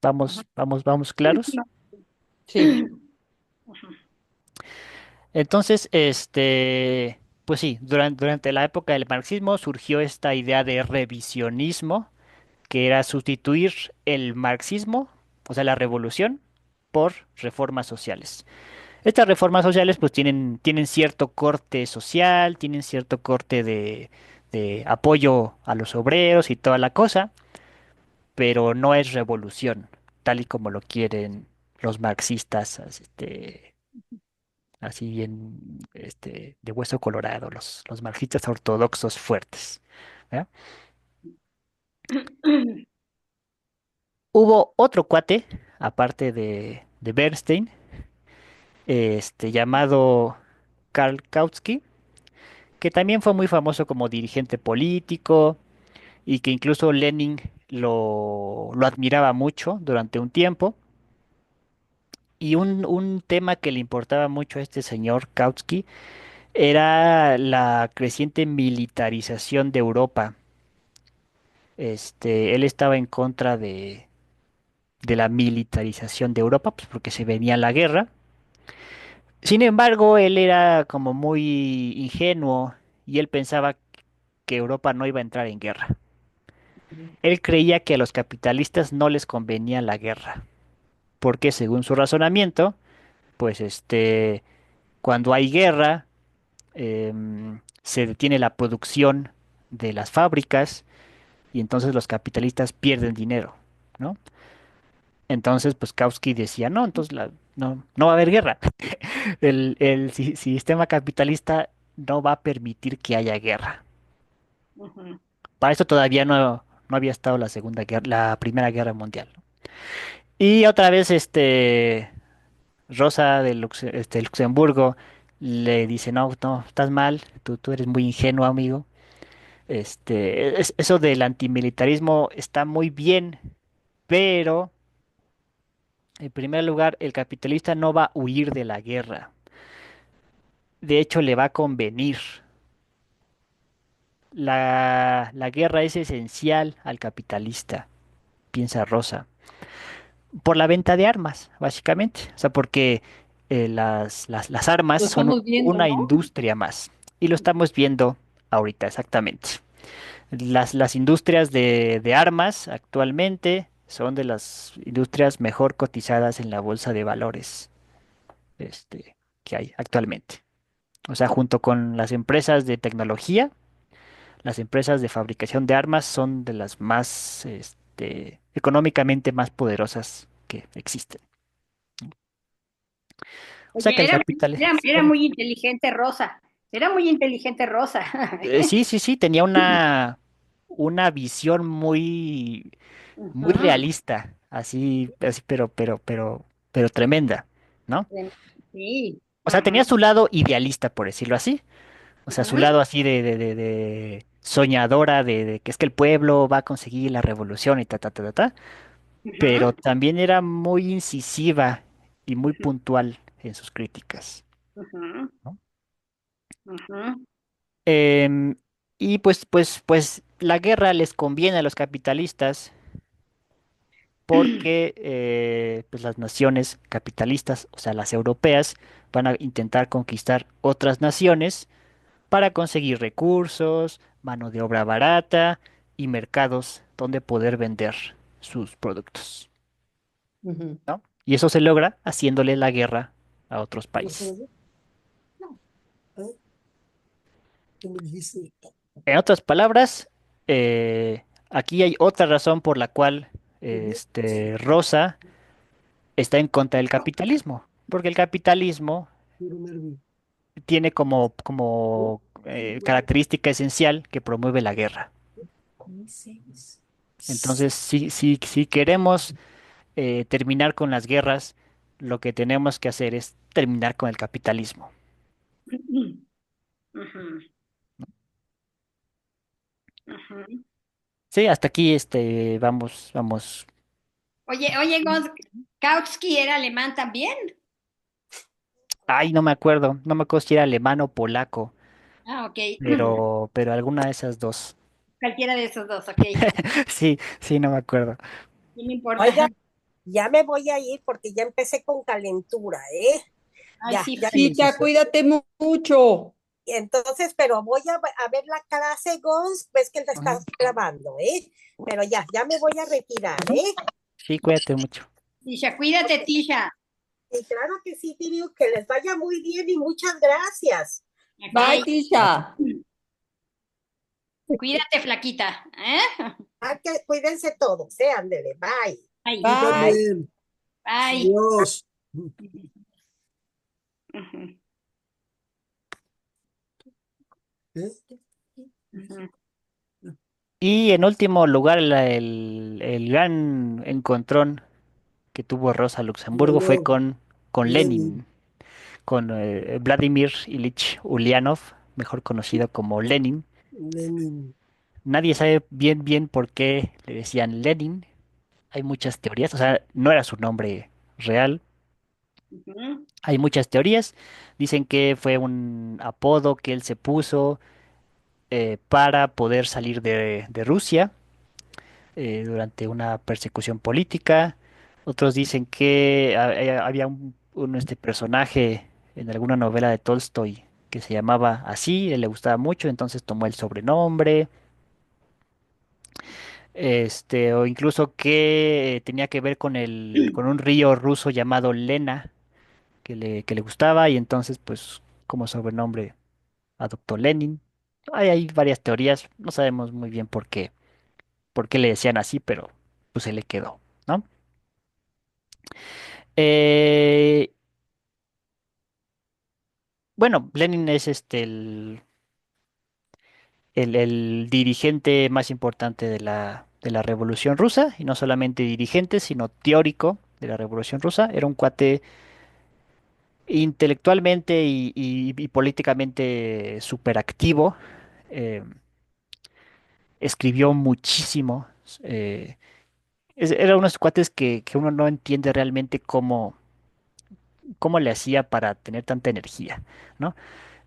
Ajá. Vamos claros. Sí. Entonces, pues sí, durante la época del marxismo surgió esta idea de revisionismo, que era sustituir el marxismo, o sea, la revolución, por reformas sociales. Estas reformas sociales pues tienen cierto corte social, tienen cierto corte de apoyo a los obreros y toda la cosa, pero no es revolución, tal y como lo quieren los marxistas, así bien, de hueso colorado, los marxistas ortodoxos fuertes. ¿Ya? Hubo otro cuate, aparte de Bernstein, llamado Karl Kautsky, que también fue muy famoso como dirigente político y que incluso Lenin lo admiraba mucho durante un tiempo. Y un tema que le importaba mucho a este señor Kautsky era la creciente militarización de Europa. Él estaba en contra de la militarización de Europa, pues porque se venía la guerra. Sin embargo, él era como muy ingenuo y él pensaba que Europa no iba a entrar en guerra. Él creía que a los capitalistas no les convenía la guerra, porque según su razonamiento, pues cuando hay guerra, se detiene la producción de las fábricas y entonces los capitalistas pierden dinero, ¿no? Entonces, pues Kautsky decía, no, entonces no va a haber guerra. El sistema capitalista no va a permitir que haya guerra. Ujú. Para eso todavía no había estado la Segunda Guerra, la Primera Guerra Mundial, ¿no? Y otra vez, Rosa de Luxemburgo le dice, no, no, estás mal, tú eres muy ingenuo, amigo. Eso del antimilitarismo está muy bien, pero en primer lugar, el capitalista no va a huir de la guerra. De hecho, le va a convenir. La guerra es esencial al capitalista, piensa Rosa, por la venta de armas, básicamente. O sea, porque las armas Lo son estamos viendo, una ¿no? industria más. Y lo estamos viendo ahorita, exactamente. Las industrias de armas actualmente son de las industrias mejor cotizadas en la bolsa de valores, que hay actualmente. O sea, junto con las empresas de tecnología, las empresas de fabricación de armas son de las más, económicamente más poderosas que existen. O sea que Oye, el capital, era muy inteligente Rosa. Era muy inteligente Rosa. sí, sí, sí, tenía una visión muy Ujú. realista, así, pero tremenda, ¿no? Sí. O sea, tenía Ujú. su lado idealista, por decirlo así. O sea, su Ujú. lado así de soñadora, de que es que el pueblo va a conseguir la revolución y ta, ta, ta, ta, ta. Pero Ujú. también era muy incisiva y muy puntual en sus críticas, Ujú. ¿no? Ujú. Em, y pues la guerra les conviene a los capitalistas porque pues las naciones capitalistas, o sea, las europeas, van a intentar conquistar otras naciones para conseguir recursos, mano de obra barata y mercados donde poder vender sus productos, Ujú. ¿no? Y eso se logra haciéndole la guerra a otros países. Ujú. ¿Eh? ¿Qué me dijiste? En otras palabras, aquí hay otra razón por la cual Ujú. Rosa está en contra del capitalismo, porque el capitalismo Puro nervio. tiene como característica esencial que promueve la guerra. Entonces, si queremos terminar con las guerras, lo que tenemos que hacer es terminar con el capitalismo. Ujú. Ujú. Sí, hasta aquí vamos. Oye, Kautsky era alemán también. Ay, no me acuerdo si era alemán o polaco, Ah, ok. pero alguna de esas dos. Cualquiera de esos dos, ok. Sí, sí, no me acuerdo. No me importa. Oiga, Ya me voy a ir porque ya empecé con calentura, ¿eh? Ay, Ya, sí, ya. Tisha, cuídate mucho. Entonces, pero voy a ver la clase, Gons, ves que la estás grabando, ¿eh? Pero ya, ya me voy a retirar, Ujú. ¿eh? Sí, cuídate mucho. Tisha, cuídate, Tisha. Y claro que sí, Tiriu, que les vaya muy bien y muchas gracias. Bye, Bye. Ok. Tisha. Cuídate, flaquita. ¿Eh? Ah, que cuídense todos, ¿eh? Ándele, bye. Ay, Tú Bye. también. ay. Adiós. Ujú, ¿Eh? ujú. Y en último lugar, el gran encontrón que tuvo Rosa Luxemburgo fue Ganó con Lenin. Lenin, con Vladimir Ilich Ulyanov, mejor conocido como Lenin. Lenin. Nadie sabe bien por qué le decían Lenin. Hay muchas teorías, o sea, no era su nombre real. Ujú. Hay muchas teorías. Dicen que fue un apodo que él se puso para poder salir de Rusia durante una persecución política. Otros dicen que había este personaje en alguna novela de Tolstoy que se llamaba así, él le gustaba mucho, entonces tomó el sobrenombre. O incluso que tenía que ver con un río ruso llamado Lena, que le gustaba, y entonces, pues, como sobrenombre adoptó Lenin. Hay varias teorías, no sabemos muy bien por qué le decían así, pero pues se le quedó, ¿no? Eh, bueno, Lenin es el dirigente más importante de la Revolución Rusa, y no solamente dirigente, sino teórico de la Revolución Rusa. Era un cuate intelectualmente y políticamente súper activo. eh, Escribió muchísimo. eh, Era unos cuates que uno no entiende realmente cómo le hacía para tener tanta energía, ¿no?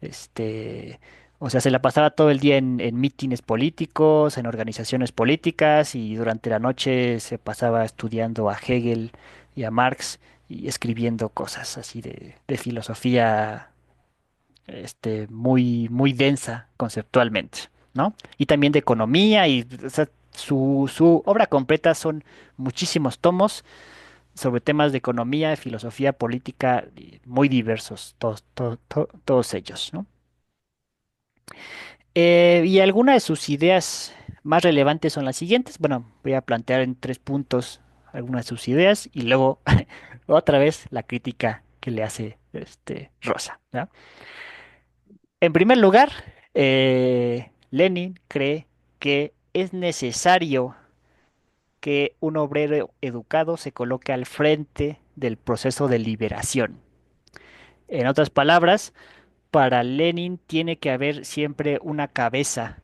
Este, o sea, se la pasaba todo el día en mítines políticos, en organizaciones políticas, y durante la noche se pasaba estudiando a Hegel y a Marx y escribiendo cosas así de filosofía, muy densa conceptualmente, ¿no? Y también de economía, y o sea, su obra completa son muchísimos tomos sobre temas de economía, filosofía, política, y muy diversos, todos ellos, ¿no? Y algunas de sus ideas más relevantes son las siguientes. Bueno, voy a plantear en 3 puntos algunas de sus ideas y luego otra vez la crítica que le hace Rosa, ¿ya? En primer lugar, Lenin cree que es necesario que un obrero educado se coloque al frente del proceso de liberación. En otras palabras, para Lenin tiene que haber siempre una cabeza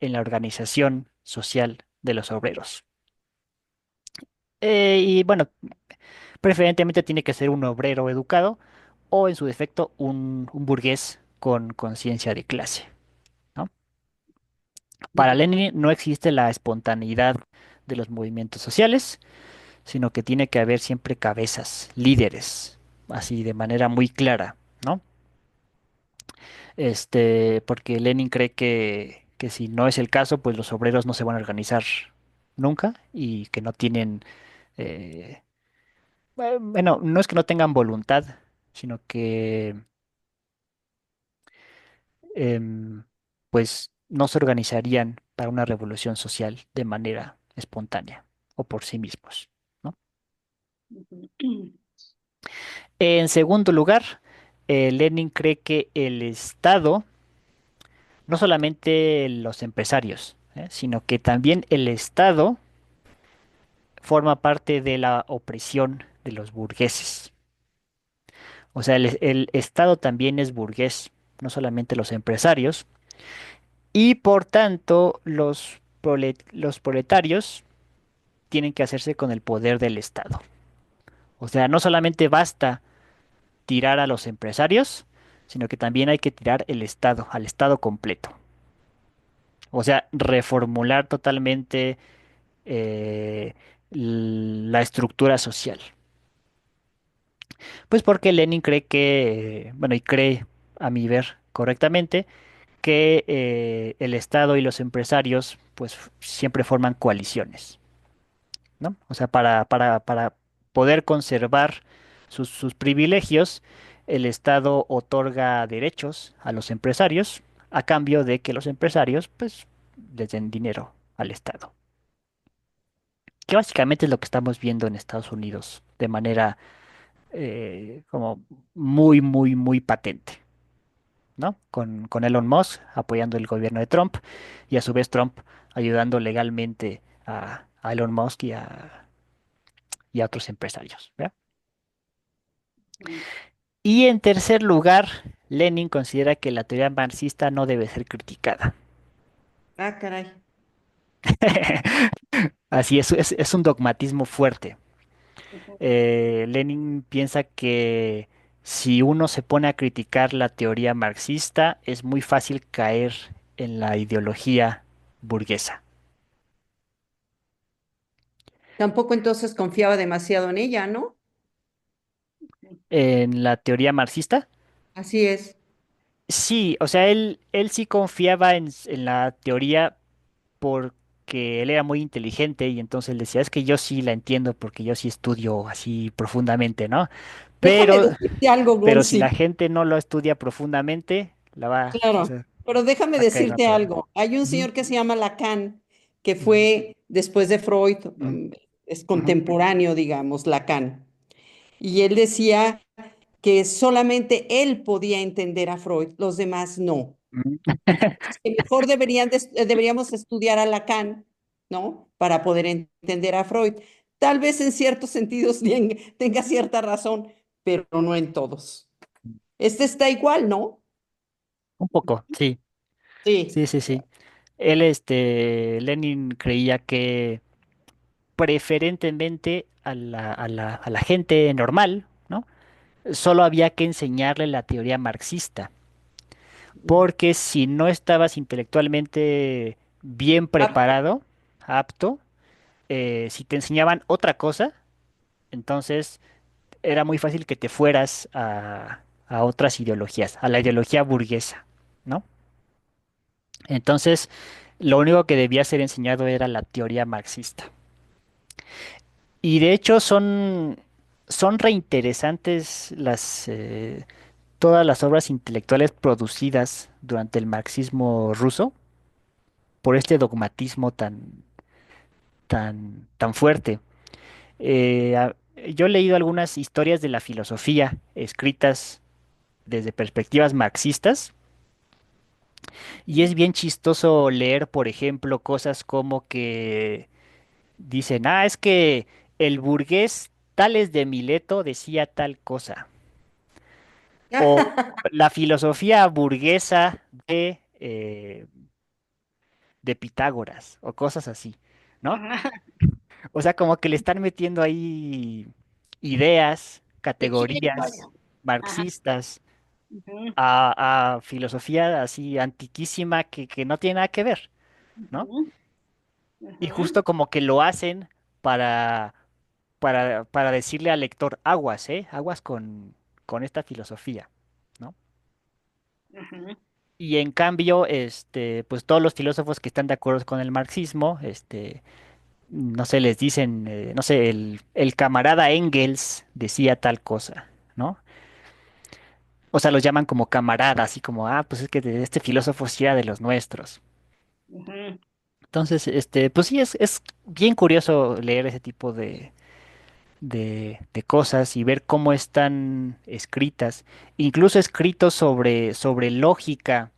en la organización social de los obreros. Y bueno, preferentemente tiene que ser un obrero educado o en su defecto un burgués con conciencia de clase, ¿no? Para Lenin no existe la espontaneidad de los movimientos sociales, sino que tiene que haber siempre cabezas, líderes, así de manera muy clara, ¿no? Porque Lenin cree que si no es el caso, pues los obreros no se van a organizar nunca y que no tienen, eh, bueno, no es que no tengan voluntad, sino que em, pues no se organizarían para una revolución social de manera espontánea o por sí mismos, ¿no? En segundo lugar, Lenin cree que el Estado, no solamente los empresarios, sino que también el Estado forma parte de la opresión de los burgueses. O sea, el Estado también es burgués, no solamente los empresarios, y por tanto los proletarios tienen que hacerse con el poder del Estado. O sea, no solamente basta tirar a los empresarios, sino que también hay que tirar el Estado, al Estado completo. O sea, reformular totalmente eh, la estructura social. Pues porque Lenin cree que, bueno, y cree, a mi ver, correctamente, que el Estado y los empresarios, pues siempre forman coaliciones, ¿no? O sea, para poder conservar sus privilegios, el Estado otorga derechos a los empresarios a cambio de que los empresarios, pues, les den dinero al Estado. Que básicamente es lo que estamos viendo en Estados Unidos de manera como muy, muy, muy patente, ¿no? Con Elon Musk apoyando el gobierno de Trump y a su vez Trump ayudando legalmente a Elon Musk y a otros empresarios, ¿verdad? Y en tercer lugar, Lenin considera que la teoría marxista no debe ser criticada. Ah, caray. Así es un dogmatismo fuerte. Ujú. Lenin piensa que si uno se pone a criticar la teoría marxista, es muy fácil caer en la ideología burguesa. Tampoco entonces confiaba demasiado en ella, ¿no? En la teoría marxista, Así es. sí, o sea, él sí confiaba en la teoría porque él era muy inteligente y entonces él decía, es que yo sí la entiendo porque yo sí estudio así profundamente, ¿no? Déjame Pero, decirte algo, pero si Gonzi. la gente no lo estudia profundamente, o Claro, sea, pero déjame va a caer en decirte otro error. algo. Hay un Ujú, señor que se llama Lacan, que ujú, fue después de Freud, ujú, es ujú. contemporáneo, digamos, Lacan. Y él decía que solamente él podía entender a Freud, los demás no. Mm. Que mejor deberíamos estudiar a Lacan, ¿no? Para poder entender a Freud. Tal vez en ciertos sentidos tenga cierta razón, pero no en todos. Este está igual, ¿no? Un poco, sí, Sí, sí, sí, sí. Lenin creía que preferentemente a la gente normal, ¿no? Solo había que enseñarle la teoría marxista, porque si no estabas intelectualmente bien preparado, apto, si te enseñaban otra cosa, entonces era muy fácil que te fueras a otras ideologías, a la ideología burguesa, ¿no? Entonces, lo único que debía ser enseñado era la teoría marxista. Y de hecho son reinteresantes todas las obras intelectuales producidas durante el marxismo ruso por este dogmatismo tan fuerte. Yo he leído algunas historias de la filosofía escritas desde perspectivas marxistas y es bien chistoso leer, por ejemplo, cosas como que dicen, es que el burgués Tales de Mileto decía tal cosa. O la filosofía burguesa de Pitágoras, o cosas así, ¿no? Ajá. O sea, como que le están metiendo ahí ideas, De chile y categorías mole. Ajá. marxistas Ujú, a filosofía así antiquísima que no tiene nada que ver, ¿no? ujú, Y ujú, justo como que lo hacen para, para decirle al lector, aguas, ¿eh? Aguas con esta filosofía, ¿no? ujú, Y en cambio, pues todos los filósofos que están de acuerdo con el marxismo, no sé, les dicen, no sé, el camarada Engels decía tal cosa, ¿no? O sea, los llaman como camarada, así como, pues es que este filósofo sí era de los nuestros. ujú, Entonces, pues sí, es bien curioso leer ese tipo de cosas y ver cómo están escritas, incluso escritos sobre lógica,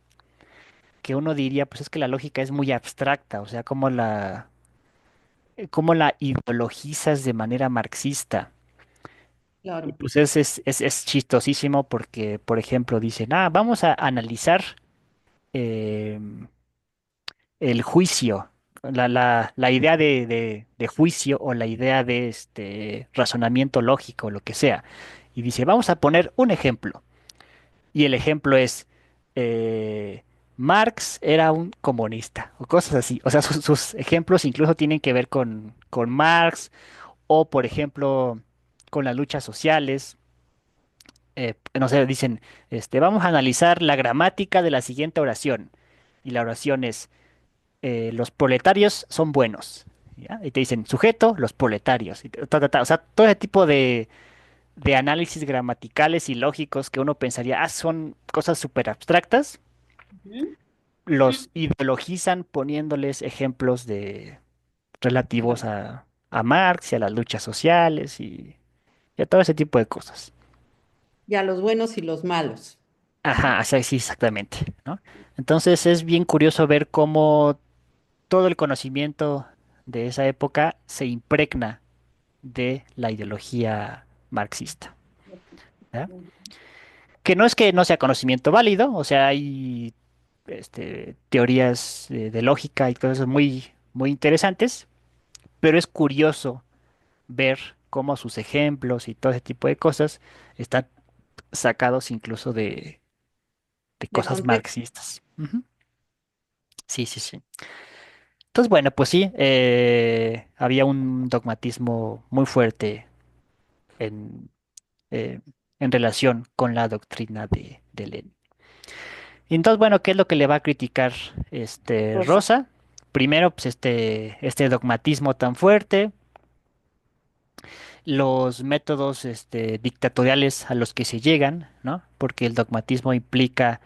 que uno diría, pues es que la lógica es muy abstracta, o sea, cómo la ideologizas de manera marxista. Y claro. pues es chistosísimo porque, por ejemplo, dicen, vamos a analizar em, el juicio, la idea de juicio o la idea de este razonamiento lógico, lo que sea. Y dice, vamos a poner un ejemplo. Y el ejemplo es, eh, Marx era un comunista o cosas así. O sea, sus ejemplos incluso tienen que ver con Marx o, por ejemplo, con las luchas sociales. No sé, dicen, vamos a analizar la gramática de la siguiente oración. Y la oración es, los proletarios son buenos. ¿Ya? Y te dicen, sujeto, los proletarios. Y o sea, todo ese tipo de análisis gramaticales y lógicos que uno pensaría, son cosas súper abstractas, Ujú. los ideologizan poniéndoles ejemplos relativos a Marx y a las luchas sociales y a todo ese tipo de cosas. Ya los buenos y los malos. Ajá, o sea, sí, exactamente, ¿no? Entonces es bien curioso ver cómo todo el conocimiento de esa época se impregna de la ideología marxista. ¿Ya? Que no es que no sea conocimiento válido, o sea, hay teorías de lógica y cosas muy, muy interesantes, pero es curioso ver cómo sus ejemplos y todo ese tipo de cosas están sacados incluso de De cosas contexto. marxistas. Ujú. Sí, sí, sí. Entonces, bueno, pues sí, había un dogmatismo muy fuerte en, eh, en relación con la doctrina de Lenin. Y entonces, bueno, ¿qué es lo que le va a criticar Rosa. Rosa? Primero, pues este dogmatismo tan fuerte, los métodos dictatoriales a los que se llegan, ¿no? Porque el dogmatismo implica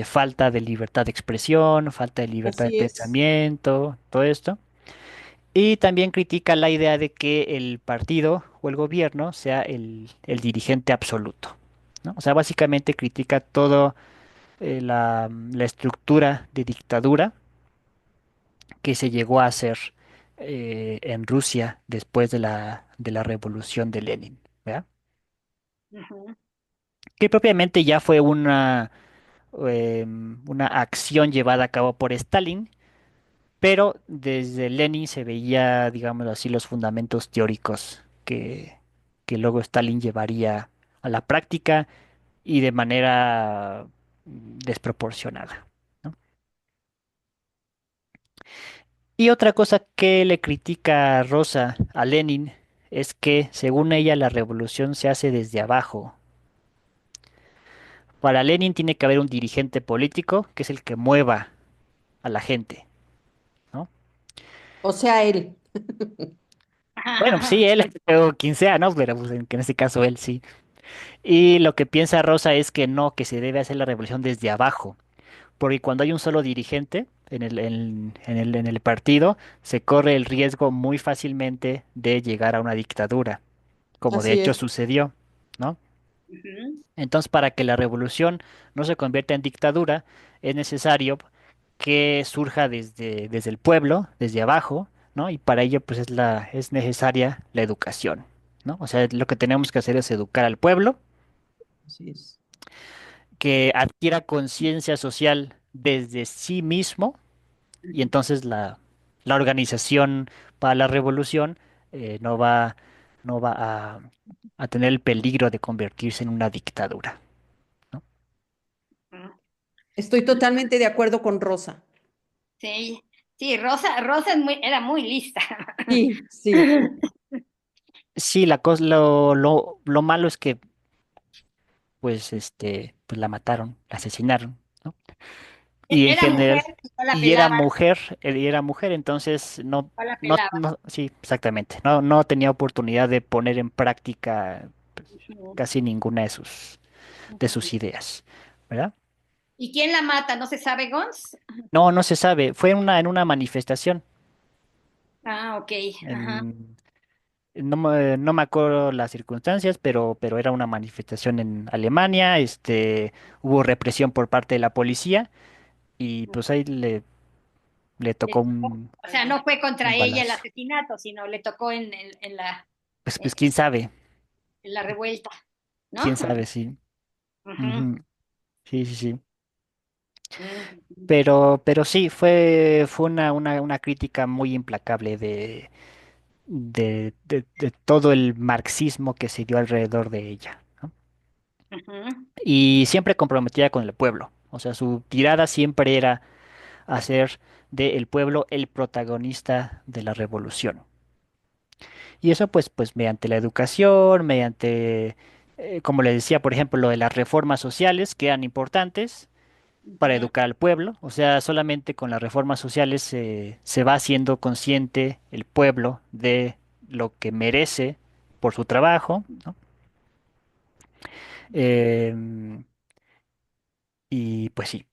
falta de libertad de expresión, falta de libertad de Así es. pensamiento, todo esto. Y también critica la idea de que el partido o el gobierno sea el dirigente absoluto, ¿no? O sea, básicamente critica todo la estructura de dictadura que se llegó a hacer en Rusia después de la revolución de Lenin, ¿verdad? Ujú. Que propiamente ya fue una acción llevada a cabo por Stalin, pero desde Lenin se veía, digamos así, los fundamentos teóricos que luego Stalin llevaría a la práctica y de manera desproporcionada, ¿no? Y otra cosa que le critica Rosa a Lenin es que, según ella, la revolución se hace desde abajo. Para Lenin tiene que haber un dirigente político que es el que mueva a la gente, ¿no? O sea, él. Bueno, pues sí, él o quien sea, ¿no? Pero pues, en este caso él sí. Y lo que piensa Rosa es que no, que se debe hacer la revolución desde abajo, porque cuando hay un solo dirigente en el partido, se corre el riesgo muy fácilmente de llegar a una dictadura, como de Así hecho es. sucedió, ¿no? Ujú. Entonces, para que la revolución no se convierta en dictadura, es necesario que surja desde el pueblo, desde abajo, ¿no? Y para ello, pues es necesaria la educación, ¿no? O sea, lo que tenemos que hacer es educar al pueblo, Así es. que adquiera conciencia social desde sí mismo, y entonces la organización para la revolución no va a tener el peligro de convertirse en una dictadura, ¿no? Ujú. Estoy totalmente de acuerdo con Rosa. Sí, sí, Rosa era muy lista. Sí, sí. Sí, lo malo es que, pues la mataron, la asesinaron, ¿no? Y en Era mujer, general, no la pelaban, y era mujer, entonces no, no la no, pelaban. no, sí, exactamente, no tenía oportunidad de poner en práctica Ujú, casi ninguna de sus ujú. ideas, ¿verdad? ¿Y quién la mata? ¿No se sabe, Gons? No, no se sabe, fue en una manifestación, Ah, ok. Ajá. en, no me acuerdo las circunstancias, pero era una manifestación en Alemania, hubo represión por parte de la policía y pues ahí le Le tocó tocó. O sea, no fue contra un ella el balazo. asesinato, sino le tocó Pues en quién sabe, la revuelta, ¿no? quién sabe, sí. Ujú, Ujú. Sí, sí, sí. ujú, Pero sí, fue una crítica muy implacable de todo el marxismo que se dio alrededor de ella, ¿no? ujú. Y siempre comprometida con el pueblo. O sea, su tirada siempre era hacer del pueblo el protagonista de la revolución. Y eso pues mediante la educación, mediante, como le decía, por ejemplo, lo de las reformas sociales que eran importantes para Ujú. educar al pueblo. O sea, solamente con las reformas sociales se va haciendo consciente el pueblo de lo que merece por su trabajo, ¿no? Em, y pues sí,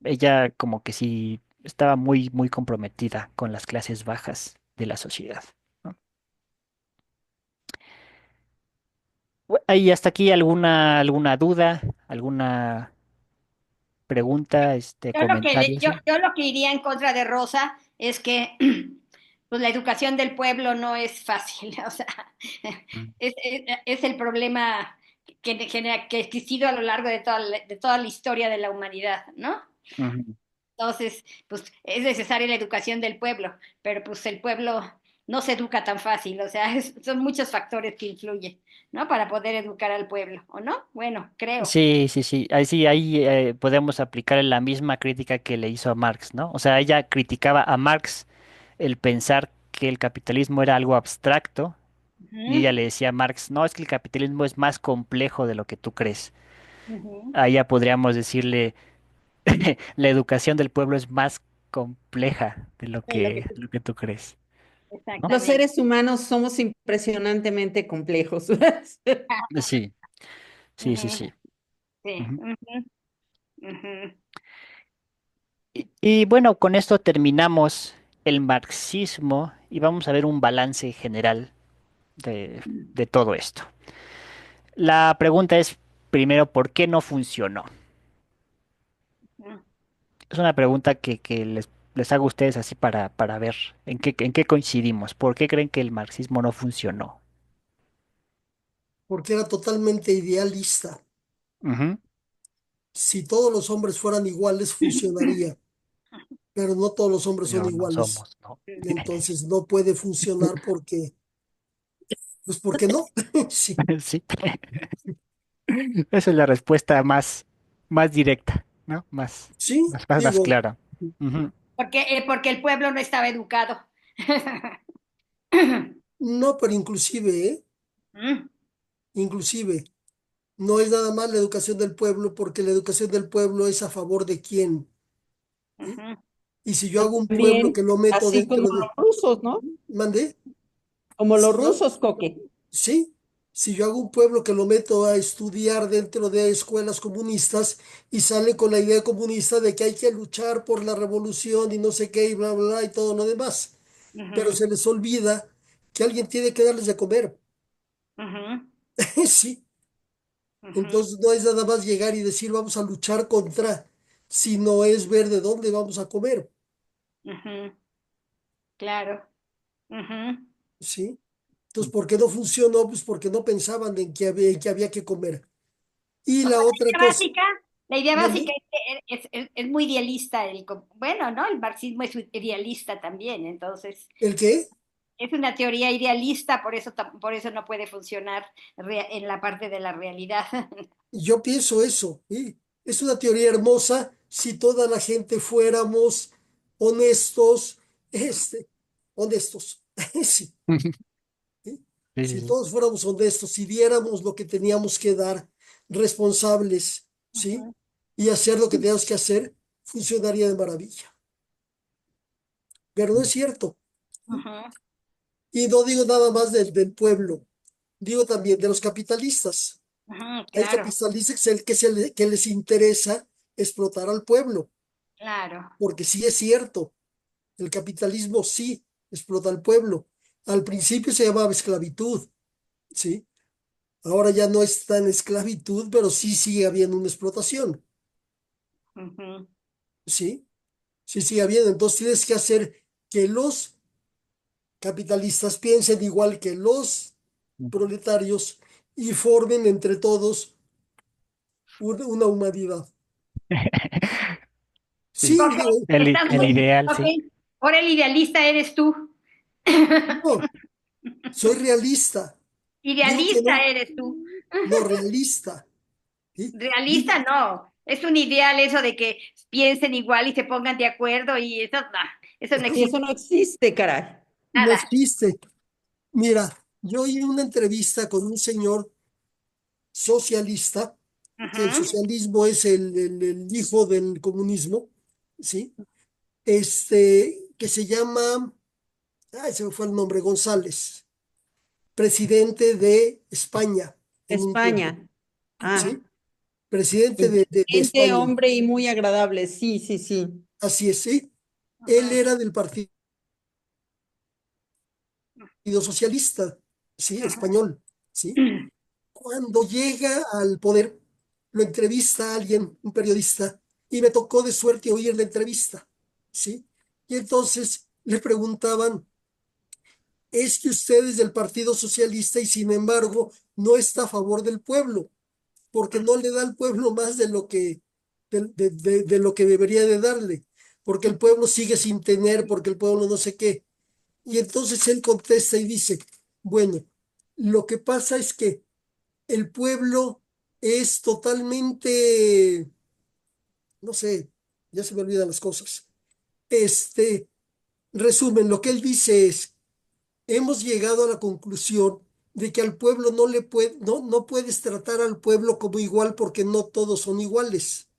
ella como que sí estaba muy comprometida con las clases bajas de la sociedad, ¿no? ¿Hay hasta aquí alguna duda, alguna pregunta, comentario? Sí. Yo lo que iría en contra de Rosa es que pues la educación del pueblo no es fácil, o sea, Mm. es el problema que ha existido a lo largo de toda la historia de la humanidad, ¿no? Ujú. Entonces, pues es necesaria la educación del pueblo, pero pues el pueblo no se educa tan fácil, o sea, son muchos factores que influyen, ¿no? Para poder educar al pueblo, ¿o no? Bueno, creo. Sí, sí, sí. Ahí podemos aplicar la misma crítica que le hizo a Marx, ¿no? O sea, ella criticaba a Marx el pensar que el capitalismo era algo abstracto y ella Ujú, le decía a Marx, no, es que el capitalismo es más complejo de lo que tú crees. ujú. Ahí ya podríamos decirle, la educación del pueblo es más compleja de Es lo que lo que tú crees, ¿no? Los exactamente. seres humanos somos impresionantemente complejos. Sí, sí, sí, Ujú, sí. sí. Ujú. Ujú, ujú. Y bueno, con esto terminamos el marxismo y vamos a ver un balance general de todo esto. La pregunta es, primero, ¿por qué no funcionó? Ujú. Es una pregunta que les hago a ustedes así para ver en qué coincidimos. ¿Por qué creen que el marxismo no funcionó? porque era totalmente idealista. Ujú. Si todos los hombres fueran iguales, funcionaría, pero no todos los hombres son Pero no iguales. somos, ¿no? Entonces no puede funcionar porque, pues porque no. Sí, Sí. Esa es la respuesta más directa, ¿no? sí, Más digo, clara. Ujú. Porque el pueblo no estaba educado. no, pero inclusive, Mm, inclusive, no es nada más la educación del pueblo, porque la educación del pueblo es a favor de quién. ¿Sí? ujú, Y si yo hago un pueblo que También, lo meto así como dentro los de, rusos, ¿no? ¿mandé? Como Si los yo, rusos, Coque. sí, si yo hago un pueblo que lo meto a estudiar dentro de escuelas comunistas y sale con la idea comunista de que hay que luchar por la revolución y no sé qué y bla, bla, bla y todo lo demás, pero ujú, se les olvida que alguien tiene que darles de comer. ujú, Sí, ujú, entonces no es nada más llegar y decir vamos a luchar contra, sino es ver de dónde vamos a comer. ujú. Claro. Ujú. ¿Sí? Entonces, ¿por qué no funcionó? Pues porque no pensaban en que había que comer. Y O sea, la otra cosa, la idea básica ¿mande? es muy idealista. Bueno, ¿no? El marxismo es idealista también, entonces ¿El qué? es una teoría idealista, por eso no puede funcionar en la parte de la realidad. Yo pienso eso, ¿sí? Es una teoría hermosa si toda la gente fuéramos honestos, honestos, sí, ¿sí? Sí, sí, Si sí. todos fuéramos honestos, si diéramos lo que teníamos que dar, responsables, ¿sí? Ujú, Y hacer lo que teníamos que hacer, funcionaría de maravilla. Pero no es cierto. ujú, Y no digo nada más del pueblo, digo también de los capitalistas. ujú, Hay claro, capitalistas que les interesa explotar al pueblo, claro. porque sí es cierto, el capitalismo sí explota al pueblo. Al principio se llamaba esclavitud, ¿sí? Ahora ya no es tan esclavitud, pero sí sigue habiendo una explotación, Ujú, ¿sí? Sí sigue habiendo. Entonces tienes que hacer que los capitalistas piensen igual que los proletarios y formen entre todos una humanidad. Sí. Sí, digo, El no, ideal, ok, sí. ahora el idealista eres tú. no, soy realista. Digo que Idealista no, eres tú. no realista. ¿Sí? Digo, Realista no. Es un ideal eso de que piensen igual y se pongan de acuerdo y eso no Y eso existe no existe, caray. No nada. existe. Mira, yo oí una entrevista con un señor socialista, que el Ujú, socialismo es el hijo del comunismo, ¿sí? Que se llama, ay, se me fue el nombre, González, presidente de España en un tiempo, España. Ah, ¿sí? Presidente de inteligente España, hombre y muy agradable. Sí, sí, sí. así es, ¿sí? Él ujú, era del Partido Socialista, ¿sí? Español, ¿sí? ujú. Cuando llega al poder, lo entrevista a alguien, un periodista, y me tocó de suerte oír la entrevista, ¿sí? Y entonces le preguntaban, es que usted es del Partido Socialista y sin embargo no está a favor del pueblo, porque no le da al pueblo más de lo que, de lo que debería de darle, porque el pueblo sigue sin tener, porque el pueblo no sé qué. Y entonces él contesta y dice, bueno, lo que pasa es que el pueblo es totalmente, no sé, ya se me olvidan las cosas. Este, resumen, lo que él dice es, hemos llegado a la conclusión de que al pueblo no puedes tratar al pueblo como igual porque no todos son iguales,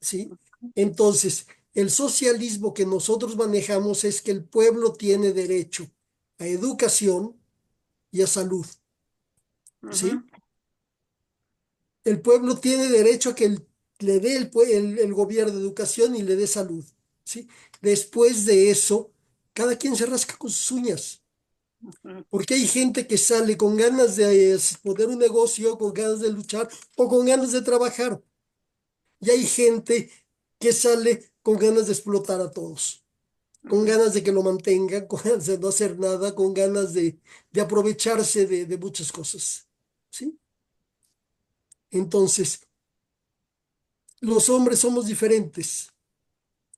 ¿sí? Entonces, el socialismo que nosotros manejamos es que el pueblo tiene derecho a educación y a salud, ¿sí? Ujú, El pueblo tiene derecho a que le dé el gobierno de educación y le dé salud, ¿sí? Después de eso, cada quien se rasca con sus uñas, ujú, porque hay gente que sale con ganas de poner un negocio, con ganas de luchar o con ganas de trabajar, y hay gente que sale con ganas de explotar a todos, con ujú. ganas de que lo mantengan, con ganas de no hacer nada, con ganas de aprovecharse de muchas cosas, ¿sí? Entonces, los hombres somos diferentes.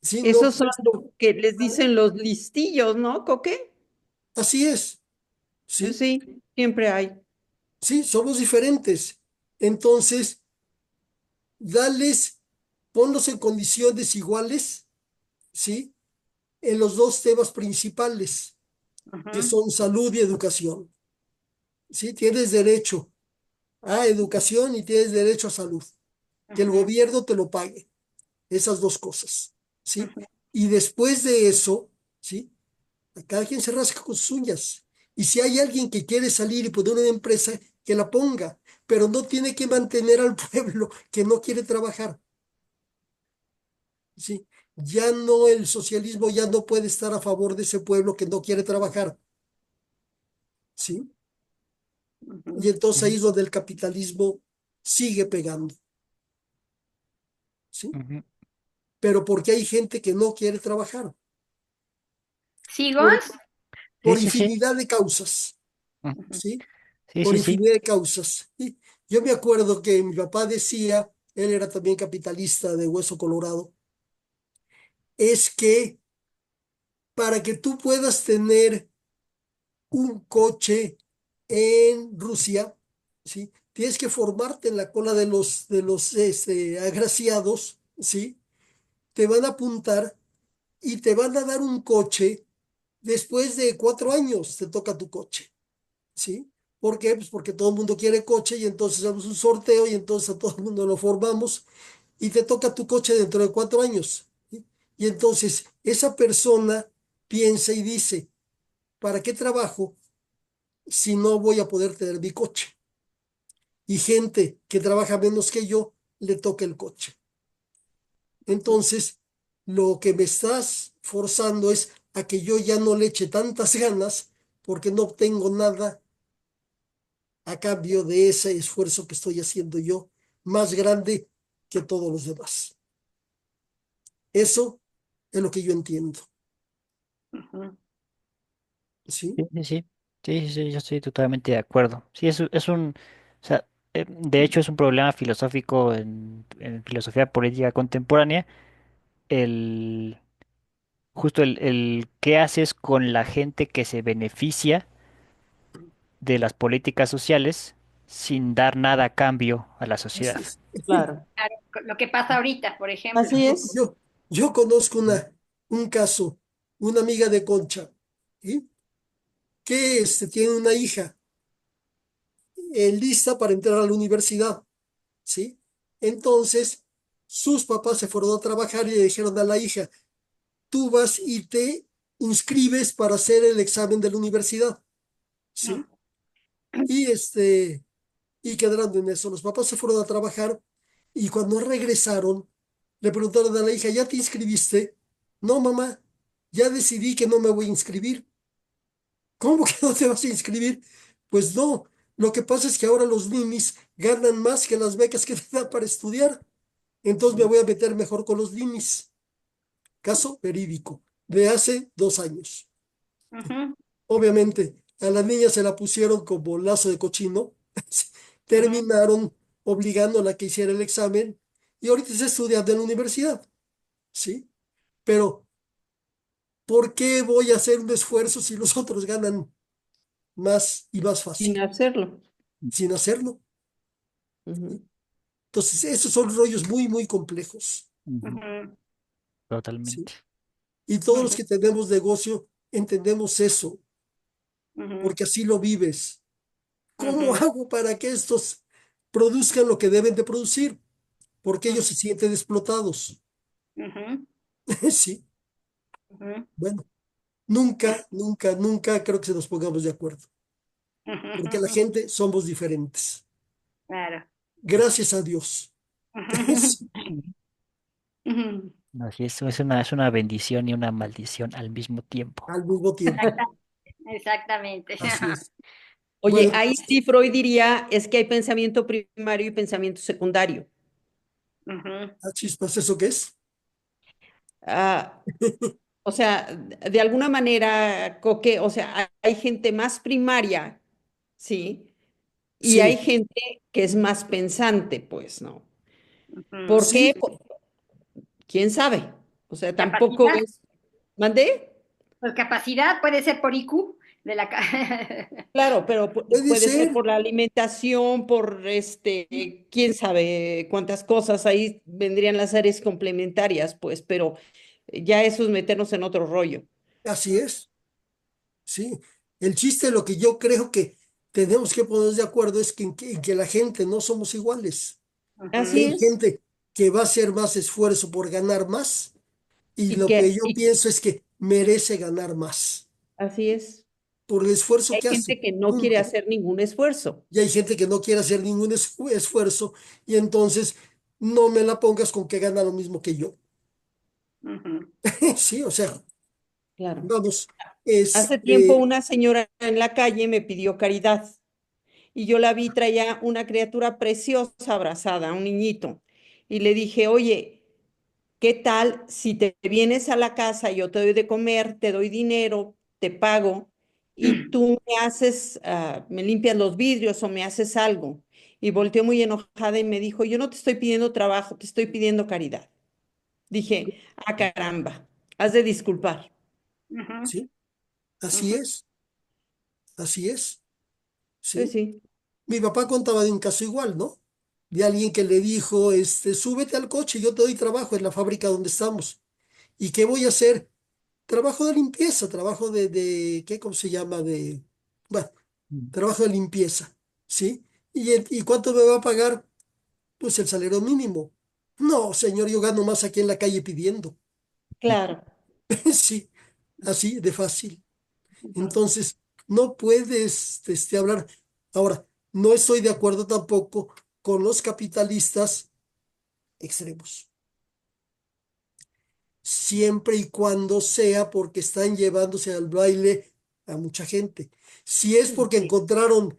Sí, no Esos son puedes lo que les dicen los listillos, ¿no, Coque? así es, ¿sí? Sí, siempre hay. Sí, somos diferentes. Entonces, dales, ponlos en condiciones iguales, ¿sí? En los dos temas principales, que Ujú, son salud y educación, ¿sí? Tienes derecho a educación y tienes derecho a salud, que el ujú, gobierno te lo pague, esas dos cosas, ¿sí? ujú, Y después de eso, ¿sí? Cada quien se rasca con sus uñas. Y si hay alguien que quiere salir y poner una empresa, que la ponga, pero no tiene que mantener al pueblo que no quiere trabajar. ¿Sí? Ya no, el socialismo ya no puede estar a favor de ese pueblo que no quiere trabajar. ¿Sí? Y ujú. entonces ahí Ujú, es donde el capitalismo sigue pegando. ¿Sí? ujú, Pero porque hay gente que no quiere trabajar. Por, ¿Sigos? sí, por sí, sí. infinidad de causas. Ujú, Ujú, ¿Sí? sí, Por sí, sí. infinidad de causas. ¿Sí? Yo me acuerdo que mi papá decía, él era también capitalista de Hueso Colorado, es que para que tú puedas tener un coche en Rusia, ¿sí? Tienes que formarte en la cola de los agraciados, ¿sí? Te van a apuntar y te van a dar un coche después de 4 años, te toca tu coche. ¿Sí? ¿Por qué? Pues porque todo el mundo quiere coche y entonces hacemos un sorteo y entonces a todo el mundo lo formamos y te toca tu coche dentro de 4 años. ¿Sí? Y entonces esa persona piensa y dice, ¿para qué trabajo si no voy a poder tener mi coche? Y gente que trabaja menos que yo le toca el coche. Entonces, lo que me estás forzando es a que yo ya no le eche tantas ganas porque no obtengo nada a cambio de ese esfuerzo que estoy haciendo yo, más grande que todos los demás. Eso es lo que yo entiendo, ujú, ¿sí? Sí, sí, sí. Sí, sí, sí, yo estoy totalmente de acuerdo. Sí, es un, o sea, de hecho es un problema filosófico en filosofía política contemporánea, el, justo el qué haces con la gente que se beneficia de las políticas sociales, sin dar nada a cambio a la Así sociedad. es. Claro. Claro, lo que pasa ahorita, por ejemplo. Así Yo, es. yo, yo conozco un caso, una amiga de Concha, ¿sí? Que tiene una hija lista para entrar a la universidad, ¿sí? Entonces, sus papás se fueron a trabajar y le dijeron a la hija, tú vas y te inscribes para hacer el examen de la universidad, ¿sí? Y y quedaron en eso. Los papás se fueron a trabajar y cuando regresaron, le preguntaron a la hija, ¿ya te inscribiste? No, mamá, ya decidí que no me voy a inscribir. ¿Cómo que no te vas a inscribir? Pues no, lo que pasa es que ahora los ninis ganan más que las becas que te dan para estudiar. Entonces me voy a meter mejor con los ninis. Caso verídico, de hace 2 años. Ujú, Obviamente, a la niña se la pusieron como lazo de cochino. ujú, Terminaron obligándola a que hiciera el examen y ahorita es estudiante en la universidad, ¿sí? Pero, ¿por qué voy a hacer un esfuerzo si los otros ganan más y más Sin fácil? hacerlo. Sin hacerlo. Ujú. Entonces, esos son rollos muy, muy complejos, Ujú. ujú, ¿sí? Totalmente. Y todos los ujú, que tenemos negocio entendemos eso, ujú, porque así lo vives. ¿Cómo ujú, hago para que estos produzcan lo que deben de producir? Porque ellos se sienten explotados. ujú, Sí, ujú, bueno, nunca, nunca, nunca creo que se nos pongamos de acuerdo, porque la ujú. gente somos diferentes. Claro. Gracias a Dios. Sí, Ujú. Así es una bendición y una maldición al mismo tiempo. al mismo tiempo. Exactamente. Así es. Oye, Bueno, ahí sí Freud diría es que hay pensamiento primario y pensamiento secundario. Ujú, chispas, ¿eso qué es? Ah, o sea, de alguna manera, o sea, hay gente más primaria, ¿sí? Y hay Sí, gente que es más pensante, pues, ¿no? ujú. ¿Por qué? sí, ¿Quién sabe? O sea, tampoco Capacidad, es. ¿Mandé? pues capacidad puede ser por IQ de la Claro, pero puede puede ser ser. por la alimentación, por quién sabe cuántas cosas, ahí vendrían las áreas complementarias, pues, pero ya eso es meternos en otro rollo. Así es. Sí. El chiste, lo que yo creo que tenemos que ponernos de acuerdo es que en que la gente no somos iguales. Que Así Ujú, hay es, gente que va a hacer más esfuerzo por ganar más y y lo que que, yo y- pienso es que merece ganar más así es. por el esfuerzo Hay que hace. gente que no quiere Punto. hacer ningún esfuerzo. Y hay gente que no quiere hacer ningún esfuerzo y entonces no me la pongas con que gana lo mismo que yo. ujú, Sí, o sea, Claro. vamos, Hace tiempo este, una señora en la calle me pidió caridad y yo la vi, traía una criatura preciosa abrazada, un niñito, y le dije, oye, ¿qué tal si te vienes a la casa, yo te doy de comer, te doy dinero, te pago y tú me haces, me limpias los vidrios o me haces algo? Y volteó muy enojada y me dijo, yo no te estoy pidiendo trabajo, te estoy pidiendo caridad. Dije, ah, caramba, has de disculpar. ujú, sí, así ujú, es, así es, Sí, sí. sí, Mi papá contaba de un caso igual, ¿no? De alguien que le dijo, súbete al coche, yo te doy trabajo en la fábrica donde estamos. ¿Y qué voy a hacer? Trabajo de limpieza, trabajo ¿qué? ¿Cómo se llama? Bueno, Mm. trabajo de limpieza, ¿sí? ¿Y cuánto me va a pagar? Pues el salario mínimo. No, señor, yo gano más aquí en la calle pidiendo. claro. Sí, así de fácil. ujú. Entonces, no puedes hablar. Ahora, no estoy de acuerdo tampoco con los capitalistas extremos, siempre y cuando sea porque están llevándose al baile a mucha gente. Si es porque Sí, encontraron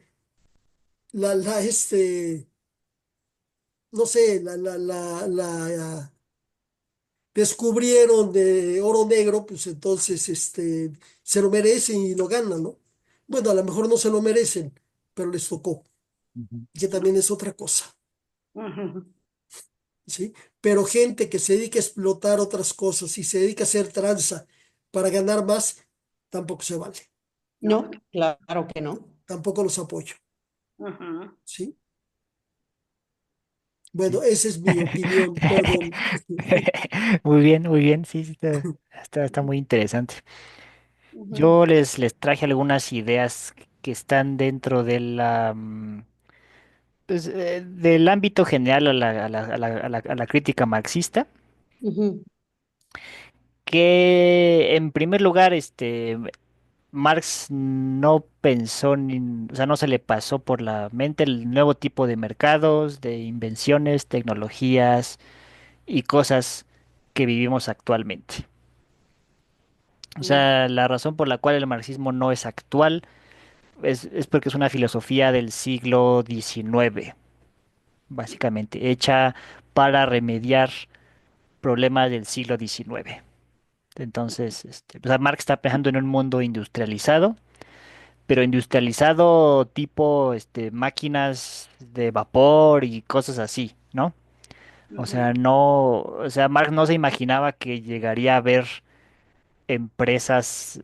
no sé, descubrieron de oro negro, pues entonces se lo merecen y lo ganan, ¿no? Bueno, a lo mejor no se lo merecen, pero les tocó, Ujú. que también es otra cosa, Ujú. ¿sí? Pero gente que se dedica a explotar otras cosas y se dedica a hacer tranza para ganar más, tampoco se vale, No, no, claro que no. tampoco los apoyo. Ujú. ¿sí? Bueno, esa es mi opinión, perdón. Muy bien, sí, sí, está muy interesante. Ujú. Yo les traje algunas ideas que están dentro de del ámbito general a la crítica marxista, Ujú, que en primer lugar, Marx no pensó, o sea, no se le pasó por la mente el nuevo tipo de mercados, de invenciones, tecnologías y cosas que vivimos actualmente. O ujú, sea, la razón por la cual el marxismo no es actual es porque es una filosofía del siglo XIX, básicamente, hecha para remediar problemas del siglo XIX. Entonces, o sea, Marx está pensando en un mundo industrializado, pero industrializado tipo máquinas de vapor y cosas así, ¿no? O sea, Ujú. no, o sea, Marx no se imaginaba que llegaría a haber empresas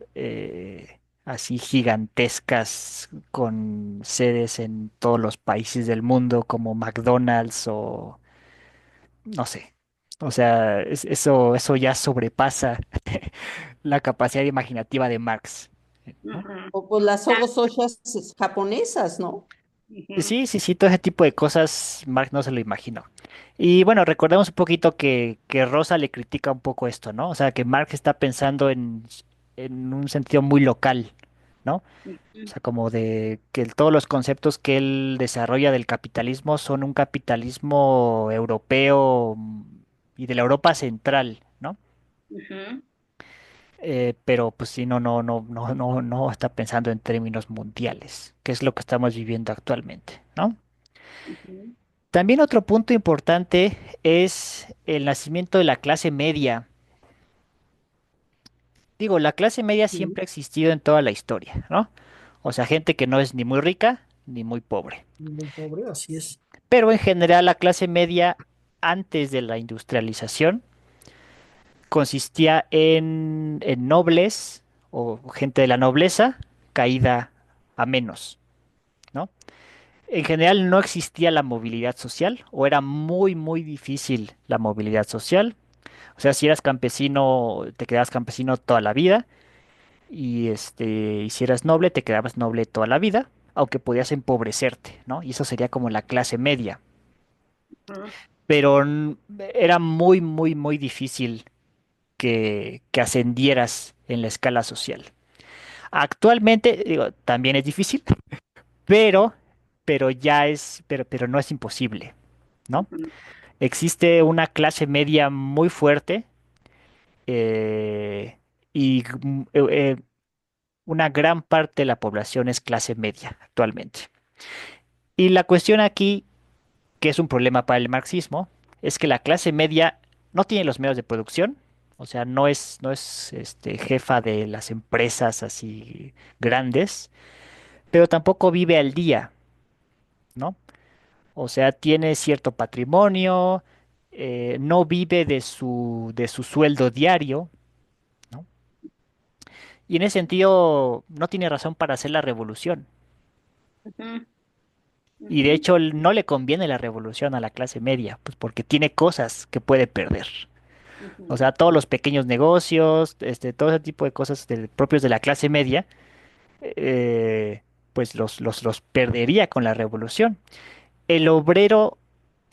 así gigantescas con sedes en todos los países del mundo como McDonald's o no sé. O sea, eso ya sobrepasa la capacidad imaginativa de Marx, ¿no? Ujú. O pues las Sogo Soshas japonesas, ¿no? Ujú. Sí, sí, sí, todo ese tipo de cosas Marx no se lo imaginó. Y bueno, recordemos un poquito que Rosa le critica un poco esto, ¿no? O sea, que Marx está pensando en un sentido muy local, ¿no? O Ujú. sea, como de que todos los conceptos que él desarrolla del capitalismo son un capitalismo europeo y de la Europa central, ¿no? Ujú. Pero pues sí, no está pensando en términos mundiales, que es lo que estamos viviendo actualmente, ¿no? Ujú. También otro punto importante es el nacimiento de la clase media. Digo, la clase media Ujú, siempre ha existido en toda la historia, ¿no? O sea, gente que no es ni muy rica ni muy pobre. Muy pobre, así es. Pero en general la clase media antes de la industrialización consistía en nobles o gente de la nobleza caída a menos, ¿no? En general no existía la movilidad social o era muy, muy difícil la movilidad social. O sea, si eras campesino, te quedabas campesino toda la vida y si eras noble, te quedabas noble toda la vida, aunque podías empobrecerte, ¿no? Y eso sería como la clase media. Ujú. Pero era muy, muy, muy difícil que ascendieras en la escala social. Actualmente, digo, también es difícil, pero, pero no es imposible, ¿no? Ujú. Existe una clase media muy fuerte eh, y una gran parte de la población es clase media actualmente. Y la cuestión aquí, que es un problema para el marxismo, es que la clase media no tiene los medios de producción, o sea, no es jefa de las empresas así grandes, pero tampoco vive al día, ¿no? O sea, tiene cierto patrimonio, no vive de su sueldo diario, ¿no? Y en ese sentido no tiene razón para hacer la revolución. Ujú. Y de Ujú. hecho no le conviene la revolución a la clase media, pues porque tiene cosas que puede perder. O Ujú. sea, todos los pequeños negocios, todo ese tipo de cosas propios de la clase media, eh, pues los perdería con la revolución. El obrero,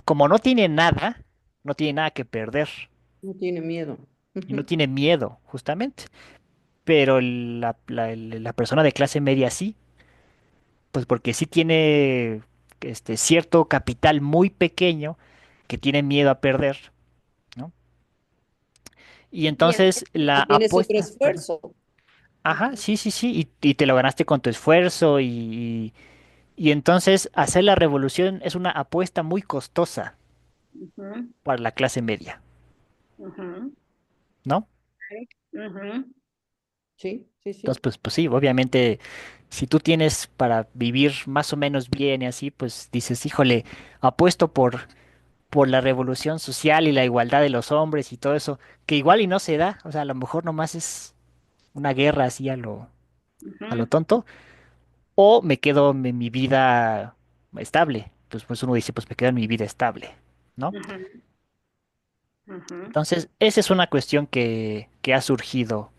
como no tiene nada, no tiene nada que perder no tiene miedo. y no Ujú, tiene miedo, justamente. Pero la persona de clase media sí, pues porque sí tiene cierto capital muy pequeño que tiene miedo a perder, ¿no? Y Y el- entonces la que tienes otro apuesta, perdón. esfuerzo. Ajá, Ujú, sí, sí, sí, y te lo ganaste con tu esfuerzo y entonces hacer la revolución es una apuesta muy costosa Ujú. para la clase media, Ujú. ¿no? Ujú. sí, sí, Entonces, sí. pues sí, obviamente, si tú tienes para vivir más o menos bien y así, pues dices, híjole, apuesto por la revolución social y la igualdad de los hombres y todo eso, que igual y no se da, o sea, a lo mejor nomás es una guerra así a lo Ujú. tonto, o me quedo en mi vida estable. Pues uno dice, pues me quedo en mi vida estable, ¿no? Ujú, ujú. Entonces, esa es una cuestión que ha surgido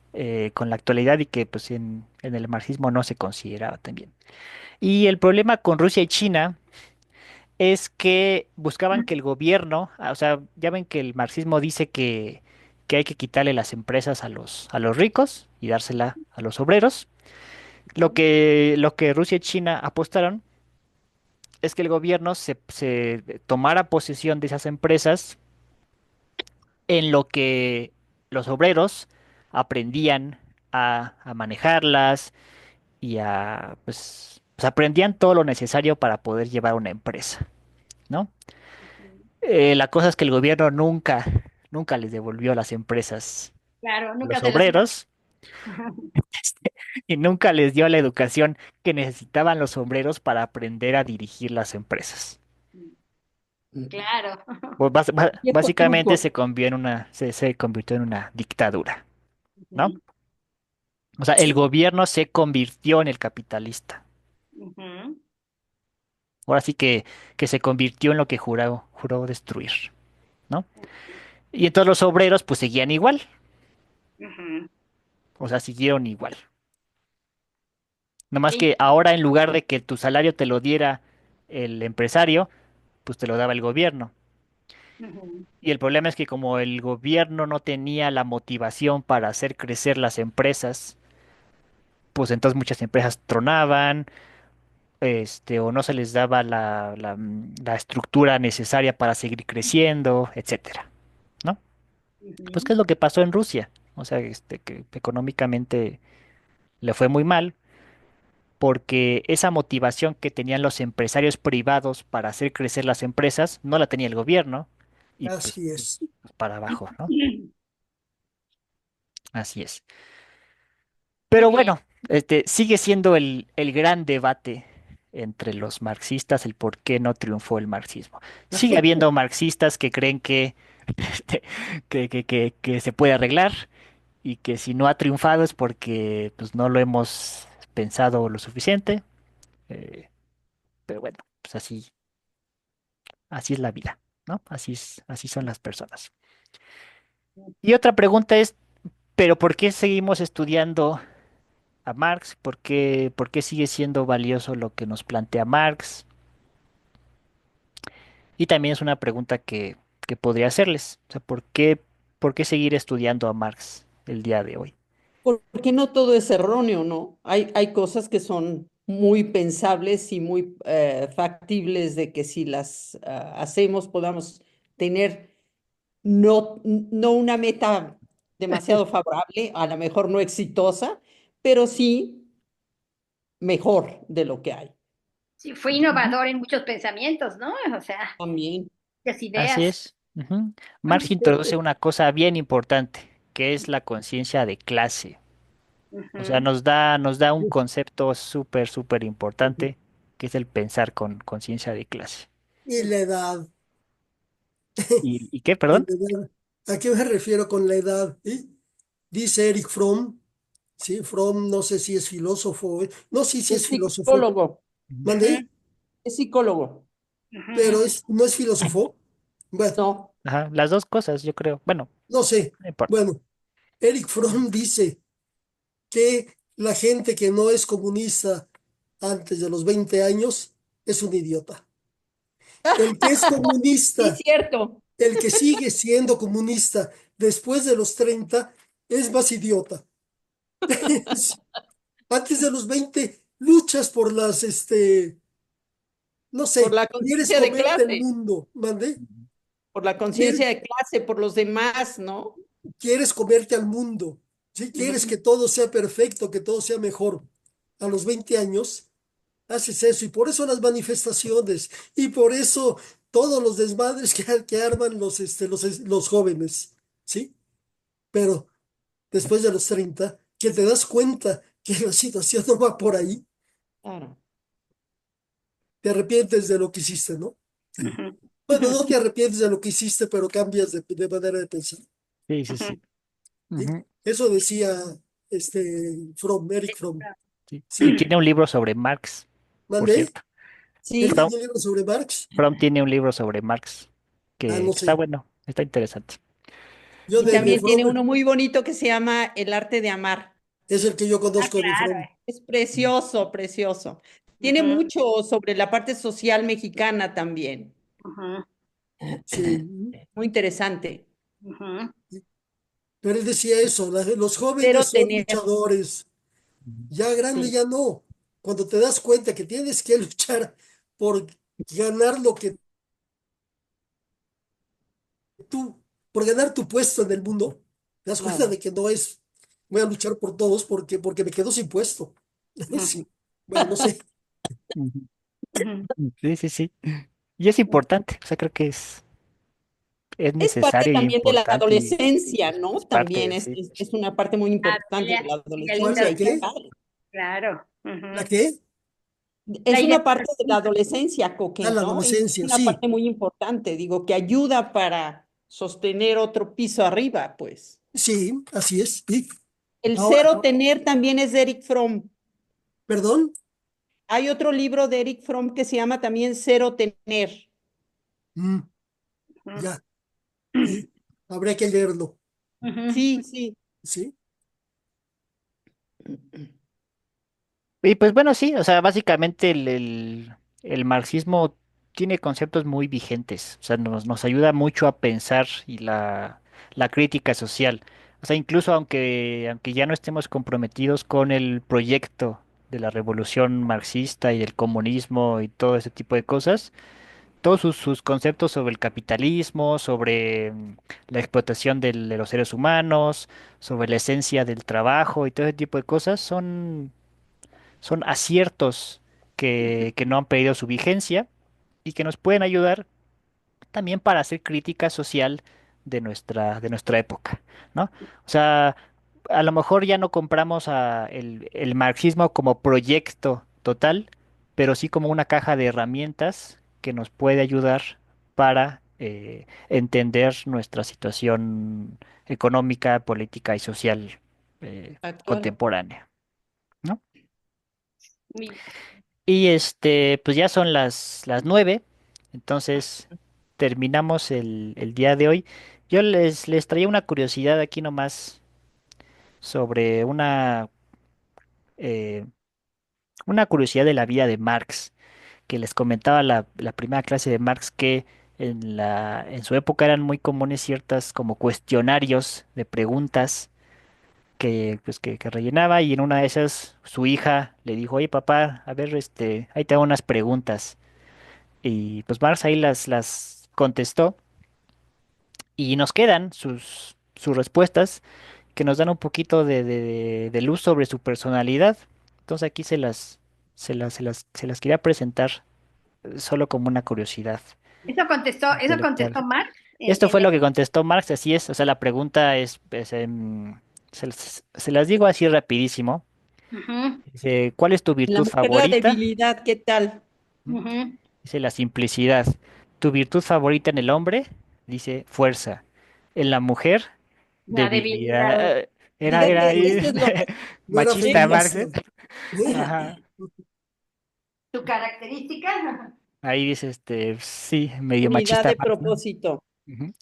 con la actualidad y que pues en el marxismo no se consideraba también. Y el problema con Rusia y China es que buscaban que el gobierno, o sea, ya ven que el marxismo dice que hay que quitarle las empresas a los ricos y dársela a los obreros. Lo que Rusia y China apostaron es que el gobierno se tomara posesión de esas empresas en lo que los obreros aprendían a manejarlas y pues aprendían todo lo necesario para poder llevar una empresa, ¿no? La cosa es que el gobierno nunca les devolvió las empresas Claro, a nunca los se las iba. obreros y nunca les dio la educación que necesitaban los obreros para aprender a dirigir las empresas. Claro. Mm. Pues Viejo básicamente truco. se convirtió en una dictadura, ¿no? Ujú, O sea, el Sí, gobierno se convirtió en el capitalista. ujú, Ahora sí que se convirtió en lo que juró destruir, ¿no? Y entonces los obreros pues seguían igual, ujú. o sea, siguieron igual. Nomás Sí, que ahora en lugar de que tu salario te lo diera el empresario, pues te lo daba el gobierno. ujú. Y el problema es que como el gobierno no tenía la motivación para hacer crecer las empresas, pues entonces muchas empresas tronaban, o no se les daba la estructura necesaria para seguir creciendo, etcétera, ¿no? Pues ¿qué Ujú. es lo que pasó en Rusia? O sea, que económicamente le fue muy mal porque esa motivación que tenían los empresarios privados para hacer crecer las empresas no la tenía el gobierno y así es. pues, para abajo, ¿no? Así es. Muy Pero bien. bueno, sigue siendo el gran debate entre los marxistas el por qué no triunfó el marxismo. Sigue habiendo marxistas que creen este, que se puede arreglar y que si no ha triunfado es porque pues, no lo hemos pensado lo suficiente. eh, pero bueno, pues así es la vida, ¿no? Así son las personas. Y otra pregunta es, ¿pero por qué seguimos estudiando a Marx? Por qué sigue siendo valioso lo que nos plantea Marx? Y también es una pregunta que podría hacerles. O sea, por qué seguir estudiando a Marx el día de hoy? Porque no todo es erróneo, ¿no? Hay cosas que son muy pensables y muy factibles de que si las hacemos podamos tener no una meta demasiado favorable, a lo mejor no exitosa, pero sí mejor de lo que hay. Sí, fue Ujú. innovador en muchos pensamientos, ¿no? O sea, También. muchas Así ideas. es. Ujú. Marx introduce una cosa bien importante, que es la conciencia de clase. O sea, Ujú. nos da un concepto súper importante, que es el pensar con conciencia de clase. Y la edad, Y qué, y perdón? la edad. ¿A qué me refiero con la edad? ¿Sí? Dice Eric Fromm, ¿sí? Fromm no sé si es filósofo, no, sí, sí Es es filósofo, psicólogo, Ujú. Ujú, mandé, es psicólogo. pero ujú. no es filósofo. Bueno, No, Ajá, las dos cosas, yo creo. Bueno, no sé. no importa. Bueno, Eric Fromm dice que la gente que no es comunista antes de los 20 años es un idiota. El que es sí, comunista, cierto. el que sigue siendo comunista después de los 30 es más idiota. Antes de los 20 luchas por no Por sé, la quieres conciencia de comerte el clase, mundo, ¿mande? Ujú. por la Quieres, conciencia de clase, por los demás, ¿no? quieres comerte al mundo, si quieres Ujú. que todo sea perfecto, que todo sea mejor. A los 20 años haces eso y por eso las manifestaciones y por eso todos los desmadres que arman los jóvenes, ¿sí? Pero después de los 30 que te das cuenta que la situación no va por ahí, Claro. te arrepientes de lo que hiciste, ¿no? Ujú, Bueno, no te arrepientes de lo que hiciste, pero cambias de manera de pensar. Sí, sí, ujú. sí. ¿Sí? Ujú. Eso decía Eric Fromm, Sí. Y ¿sí? tiene un libro sobre Marx, por ¿Mandé? cierto. ¿Él Sí, Fromm, tiene un libro sobre Marx? Fromm tiene un libro sobre Marx No que está sé. bueno, está interesante. Yo y de también tiene Fromm uno muy bonito que se llama El arte de amar. es el que yo Ah, conozco de claro. Fromm. Es precioso, precioso. Tiene Ujú, mucho sobre la parte social mexicana también. ujú, Sí. Muy interesante. ujú. Pero él decía eso, los Pero jóvenes son tener, luchadores, Ujú. ya grande sí, ya no. Cuando te das cuenta que tienes que luchar por ganar lo que tú, por ganar tu puesto en el mundo, te das cuenta claro. de que no es, voy a luchar por todos porque me quedo sin puesto. Sí. Bueno, no sé. Ujú. Ujú. Sí, sí, sí. Y es importante, o sea, creo que es Es parte necesario y también de la importante y adolescencia, es ¿no? parte, También sí. es una parte muy Ah, importante de la ¿Cuál? adolescencia ¿La y qué qué? identificación, padre. claro. ¿La Ujú. qué? La Es una parte de la identificación. adolescencia, Ah, Coque, la ¿no? Y es adolescencia, una sí, parte muy importante, digo, que ayuda para sostener otro piso arriba, pues. sí, así es. Sí. El Ahora, cero tener también es de Eric Fromm. perdón. Hay otro libro de Eric Fromm que se llama también Cero tener. Mm, Ujú. ya, sí. Habría que leerlo, Ujú. Sí, sí. sí. Y pues bueno, sí, o sea, básicamente el marxismo tiene conceptos muy vigentes, o sea, nos ayuda mucho a pensar y la crítica social. O sea, incluso aunque ya no estemos comprometidos con el proyecto de la revolución marxista y el comunismo y todo ese tipo de cosas, todos sus conceptos sobre el capitalismo, sobre la explotación de los seres humanos, sobre la esencia del trabajo y todo ese tipo de cosas son aciertos que no han perdido su vigencia y que nos pueden ayudar también para hacer crítica social de nuestra época, ¿no? O sea, a lo mejor ya no compramos el marxismo como proyecto total, pero sí como una caja de herramientas que nos puede ayudar para entender nuestra situación económica, política y social Actual. contemporánea, ¿no? Mi- Y pues ya son las 9, entonces terminamos el día de hoy. Yo les traía una curiosidad aquí nomás sobre eh, una curiosidad de la vida de Marx, que les comentaba la primera clase de Marx que en su época eran muy comunes ciertas como cuestionarios de preguntas que rellenaba y en una de esas su hija le dijo, oye papá, a ver, ahí te hago unas preguntas. Y pues Marx ahí las contestó y nos quedan sus respuestas que nos dan un poquito de luz sobre su personalidad. Entonces aquí se las quería presentar solo como una curiosidad eso intelectual. contestó Marx Esto fue lo que contestó Marx, así es. O sea, la pregunta se las digo así rapidísimo. ujú, Dice, ¿cuál es tu En la virtud mujer la favorita? debilidad, ¿qué tal? ujú. Dice la simplicidad. ¿Tu virtud favorita en el hombre? Dice fuerza. En la mujer, La debilidad. debilidad. Era, Fíjate, era ahí eso es lo No era que... machista Marx, feminista. ¿eh? Ajá. ¿Tu característica? Ahí dice, sí, medio Unidad machista de Marx, ¿no? propósito. Ujú.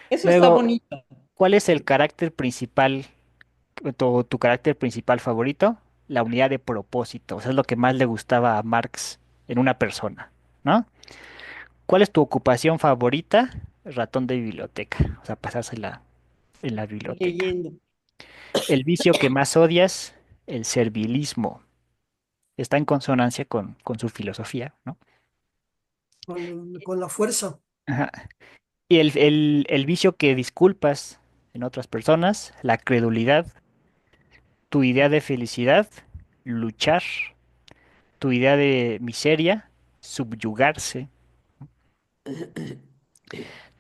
Eso está Luego, bonito. ¿cuál es el carácter principal, tu carácter principal favorito? La unidad de propósito. O sea, es lo que más le gustaba a Marx en una persona, ¿no? ¿Cuál es tu ocupación favorita? Ratón de biblioteca. O sea, pasársela en la biblioteca. Leyendo. El vicio que más odias, el servilismo. Está en consonancia con su filosofía, ¿no? Con la fuerza. Ajá. Y el vicio que disculpas en otras personas, la credulidad, tu idea de felicidad, luchar, tu idea de miseria, subyugarse,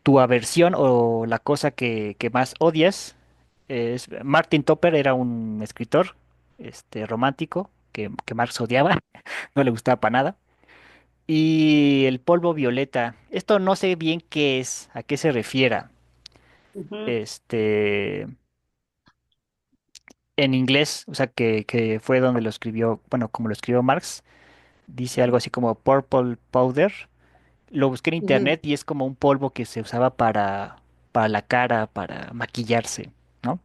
tu aversión o la cosa que más odias. Martin Topper era un escritor romántico que Marx odiaba, no le gustaba para nada. Y el polvo violeta, esto no sé bien qué es, a qué se refiera. Ujú, Este, en inglés, o sea, que fue donde lo escribió, bueno, como lo escribió Marx, dice algo así como purple powder. Lo busqué en Ujú, internet y es como un polvo que se usaba para la cara, para maquillarse, ¿no?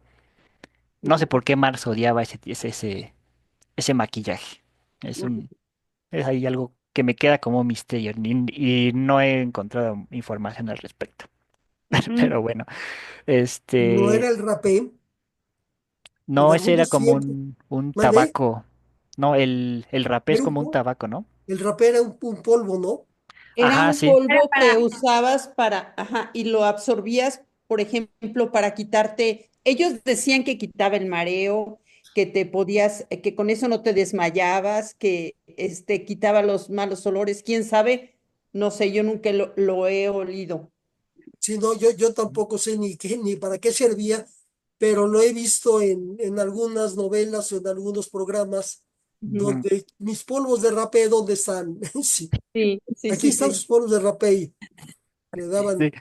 No sé ujú. por qué Marx odiaba ese maquillaje. Es Ujú. un, es ahí algo que me queda como un misterio y no he encontrado información al respecto. Ujú. Pero bueno, No era este, el rapé. En no, ese era algunos como tiempos, un mandé, tabaco. No, el rapé es era como un tabaco, ¿no? el rapé era un polvo, ¿no? Era Ajá, un sí. Era polvo que para, usabas para, ajá, y lo absorbías, por ejemplo, para quitarte, ellos decían que quitaba el mareo, que te podías, que con eso no te desmayabas, que quitaba los malos olores, quién sabe, no sé, yo nunca lo he olido. Sí, no, yo tampoco sé ni qué, ni para qué servía, pero lo he visto en algunas novelas o en algunos programas Ujú. Ujú. donde mis polvos de rapé, ¿dónde están? Sí, Sí, sí, aquí sí, están sí. sus polvos de rapé y le Sí. daban,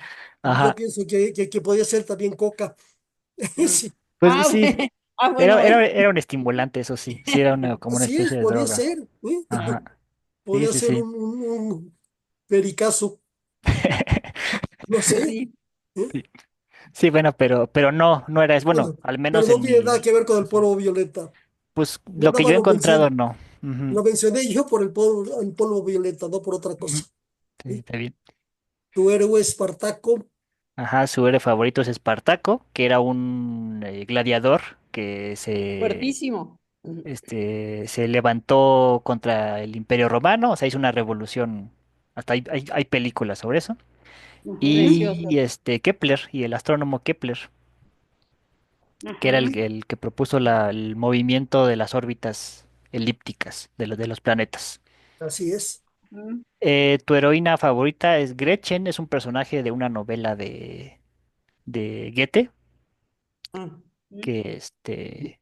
yo Ajá. pienso que podía ser también coca. mm, Sí, Pues Ah, sí, bueno, era un estimulante, eso sí. Sí, era como una así es, especie de podía droga. ser, ¿eh? Ajá. Sí, Podía sí, ser sí. un pericazo, no pues sé, sí. ¿eh? Sí, sí, bueno, pero no era eso. Bueno, Bueno, al pero menos no en tiene nada mi. que ver con el polvo violeta. Pues Yo lo nada que yo más he encontrado, no. Ujú, lo mencioné yo por el polvo violeta, no por otra ujú. cosa. Sí, ¿Sí? está bien. Tu héroe Espartaco, Ajá, su héroe favorito es Espartaco, que era un gladiador que Fuertísimo. Ujú. se levantó contra el Imperio Romano, o sea, hizo una revolución. Hasta hay películas sobre eso. ujú, Precioso. Y Kepler, y el astrónomo Kepler, que era ujú, el que propuso el movimiento de las órbitas elípticas de los planetas. así es. ujú, Tu heroína favorita es Gretchen, es un personaje de una novela de Goethe, Ah. ujú, que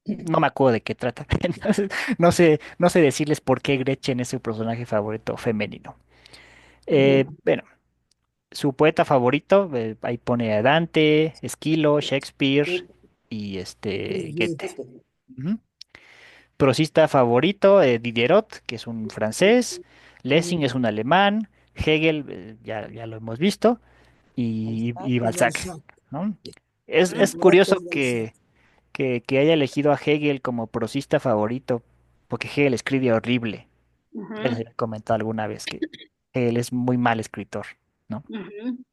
no me acuerdo de qué trata. Entonces, no sé decirles por qué Gretchen es su personaje favorito femenino. Ujú. Bueno, su poeta favorito, ahí pone a Dante, Esquilo, Shakespeare y Es Goethe. Este, Ujú. Prosista favorito, Diderot, que es un francés, Lessing ujú. es un alemán, Hegel, ya lo hemos visto, Ahí está. y y Balzac, Balzac, ¿no? Es curioso ujú, Jean-Paul Balzac. que haya elegido a Hegel como prosista favorito, porque Hegel escribe horrible. Ya les ujú, había comentado alguna vez que Hegel es muy mal escritor, ¿no? ujú,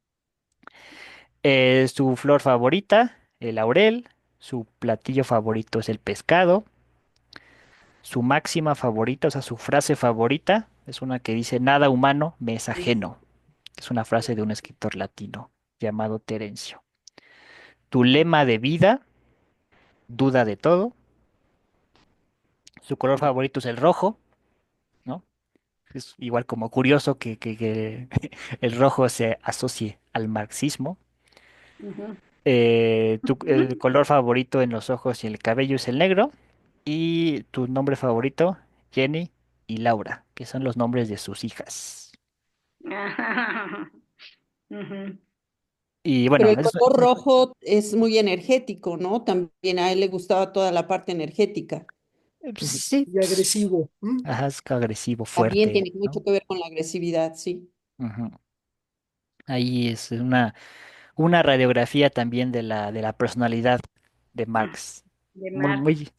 Su flor favorita, el laurel, su platillo favorito es el pescado, su máxima favorita, o sea, su frase favorita, es una que dice, nada humano me es ajeno. Es una frase de un escritor latino llamado Terencio. Tu lema de vida, duda de todo. Su color favorito es el rojo, ¿no? Es igual como curioso que el rojo se asocie al marxismo. ujú, El color favorito en los ojos y el cabello es el negro. Y tu nombre favorito, Jenny y Laura, que son los nombres de sus hijas. ujú. Y Pero bueno, el color rojo es muy energético, ¿no? También a él le gustaba toda la parte energética. sí, Y agresivo. ajá, es agresivo, También fuerte, tiene mucho ¿no? que ver con la agresividad, sí. Ujú. Ahí es una radiografía también de la personalidad de Marx. De Muy, mar. muy,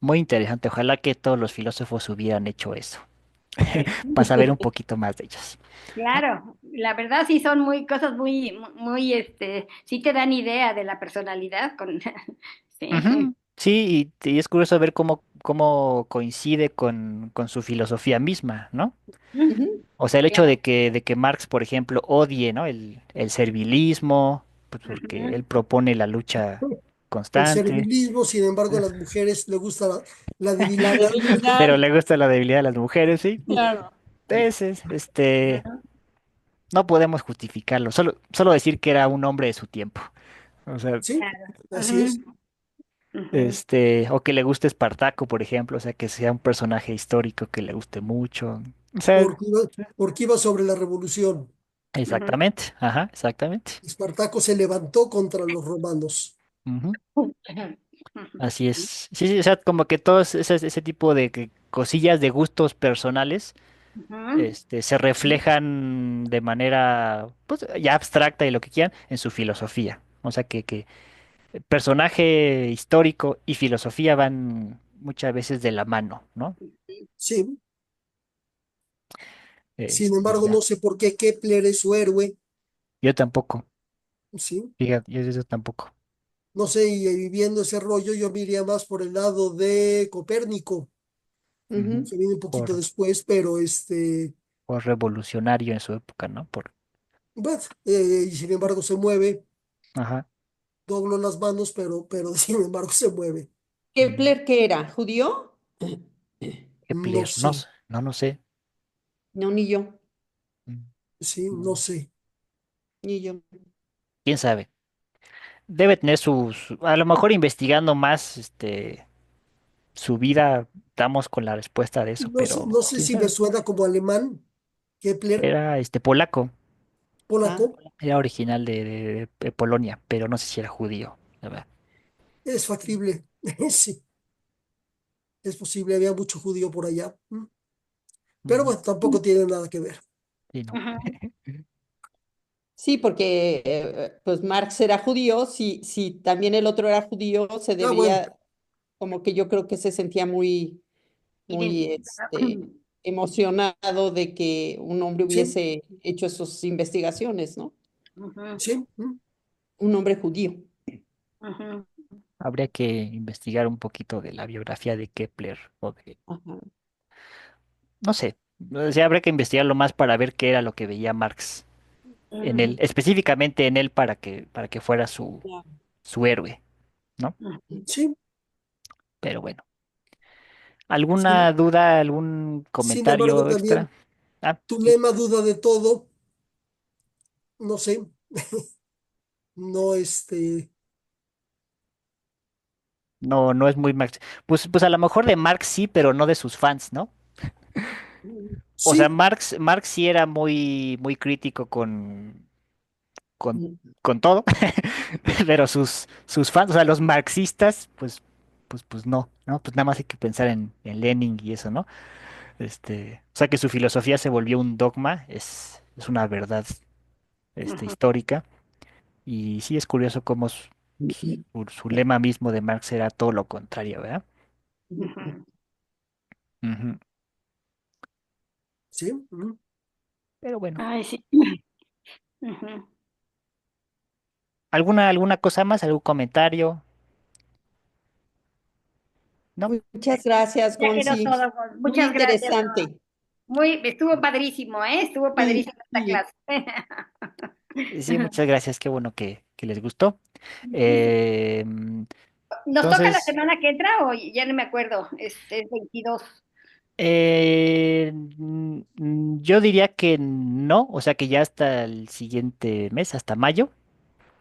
muy interesante. Ojalá que todos los filósofos hubieran hecho eso, Sí. para saber un poquito más de ellos. Claro, la verdad sí son muy cosas muy, sí te dan idea de la personalidad con, sí. Ujú. Sí, y es curioso ver cómo coincide con su filosofía misma, ¿no? Ujú. O sea, el hecho Claro. de que Marx, por ejemplo, odie, ¿no? El servilismo, pues porque Ujú, él propone la lucha El constante, servilismo, sin embargo, a las mujeres le gusta la La debilidad. debilidad, pero le gusta la debilidad de las mujeres, ¿sí? claro. Entonces, ujú, no podemos justificarlo, solo decir que era un hombre de su tiempo. O sea, Sí, claro. así es. Ujú, ujú, o que le guste Espartaco, por ejemplo, o sea, que sea un personaje histórico que le guste mucho. O sea, Porque iba, porque iba sobre la revolución. ujú, exactamente, ajá, exactamente. Espartaco se levantó contra los romanos. Ujú. ujú, ujú. Así es. Sí, sí, o sea, como que todo ese tipo cosillas de gustos personales, Ujú. se reflejan de manera, pues, ya abstracta y lo que quieran en su filosofía. O sea que personaje histórico y filosofía van muchas veces de la mano, ¿no? Sí, sin Y embargo, ya. no sé por qué Kepler es su héroe, Yo tampoco, ¿sí? fíjate, yo eso tampoco. No sé, y viendo ese rollo, yo me iría más por el lado de Copérnico, Ujú. Ujú. que viene un poquito Por, después, pero por revolucionario en su época, ¿no? bueno, y sin embargo se mueve, Ajá. doblo las manos, pero sin embargo se mueve. Mm. ¿Kepler qué era? ¿Judío? No Kepler, no, sé, no sé. No, ni yo, Mm. sí, no Mm. sé. ni yo. ¿Quién sabe? Debe tener a lo mejor investigando más, su vida, damos con la respuesta de eso, No sé, pero no sé quién si me sabe. suena como alemán, Kepler, Era polaco, Ah, polaco, era original de Polonia, pero no sé si era judío, la verdad. es factible, sí, es posible, había mucho judío por allá. Pero Ujú. bueno, tampoco tiene nada que ver. Sí, no. Ujú. sí, porque pues Marx era judío, si también el otro era judío, se Ah, bueno, debería, como que yo creo que se sentía muy, muy Identificado. emocionado de que un hombre sí, hubiese hecho sus investigaciones, ¿no? Ujú, sí, Un hombre judío. ujú. Habría que investigar un poquito de la biografía de Kepler o de, Ajá. no sé, o sea, habría que investigarlo más para ver qué era lo que veía Marx en él, Ujú, específicamente en él para que fuera Ya. su héroe, ¿no? ujú. sí, Pero bueno, sí. ¿alguna duda, algún Sin embargo, comentario extra? también Ah, tu sí. lema duda de todo, no sé, no No, no es muy Marx. Pues a lo mejor de Marx sí, pero no de sus fans, ¿no? O sea, sí, Marx sí era muy, muy crítico con, Mm. con todo, pero sus fans, o sea, los marxistas, pues no, ¿no? Pues nada más hay que pensar en Lenin y eso, ¿no? O sea, que su filosofía se volvió un dogma, es una verdad, Ujú, histórica. Y sí es curioso cómo su lema mismo de Marx era todo lo contrario, ¿verdad? ujú. Ujú. sí, Pero bueno, Ay, sí. Ujú. ¿alguna cosa más? ¿Algún comentario? ¿No? Muchas gracias, Ya quedó Gonzi. todo. Muy Muchas gracias. interesante. Estuvo padrísimo, ¿eh? Estuvo Sí, padrísimo esta sí. clase. Sí, muchas gracias, qué bueno que les gustó. Eh, mm, ¿Nos toca la entonces, semana que entra o ya no me acuerdo? Es 22. yo diría que no, o sea que ya hasta el siguiente mes, hasta mayo,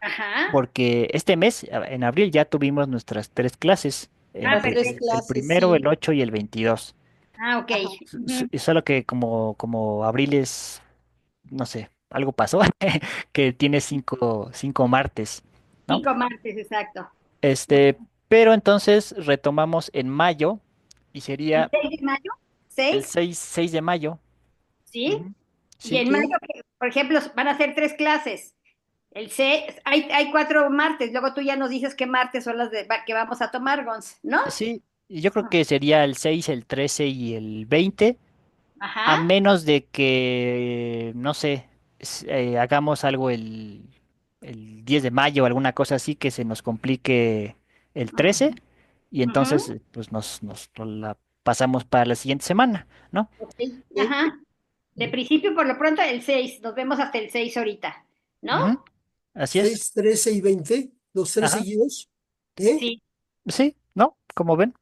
Ajá. porque este mes, en abril, ya tuvimos nuestras 3 clases, Ah, Las tres perfecto. el clases, primero, el sí. 8 y el 22. Ah, ok. Ajá. Ujú. Y solo que como abril es, no sé, algo pasó, que tiene cinco martes, ¿no? 5 martes, exacto. Pero entonces retomamos en mayo y ¿El sería 6 de mayo? el ¿6? 6 de mayo. ¿Sí? Ujú. Y Sí, en mayo, Sí. por ejemplo, van a ser 3 clases. Hay 4 martes, luego tú ya nos dices qué martes son que vamos a tomar, Gons, ¿no? sí, y yo creo que sería el 6, el 13 y el 20, a Ajá. menos de que, no sé, hagamos algo el 10 de mayo, alguna cosa así que se nos complique el 13 Ujú, y entonces ujú. nos la pasamos para la siguiente semana, ¿no? Ok. Ok. Ajá. De principio, por lo pronto, el 6. Nos vemos hasta el 6 ahorita, ¿no? Ujú. Así es. 6, 13 y 20, los tres Ajá. seguidos. ¿Eh? Sí, Sí, ¿no? Como ven,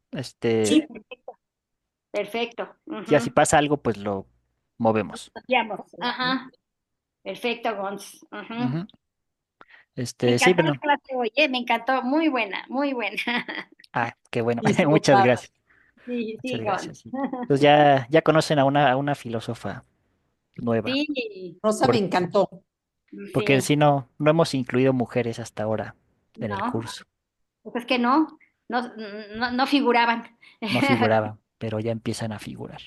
sí, Sí, perfecto. Perfecto. ya si Ujú. pasa algo, pues lo movemos. Copiamos. Ajá. Perfecto, Gons. Ujú. Ujú. Me Sí, encantó la bueno. clase hoy, ¿eh? Me encantó. Muy buena, muy buena. Ah, qué bueno. Sí, estuvo Muchas padre. gracias. Sí, Muchas sí, Gons. gracias. Sí. Entonces ya conocen a una filósofa nueva, Sí, Rosa me por- encantó. porque sí. si no hemos incluido mujeres hasta ahora en el No, curso. pues es que no, no figuraban. No figuraba. pero ya empiezan a figurar.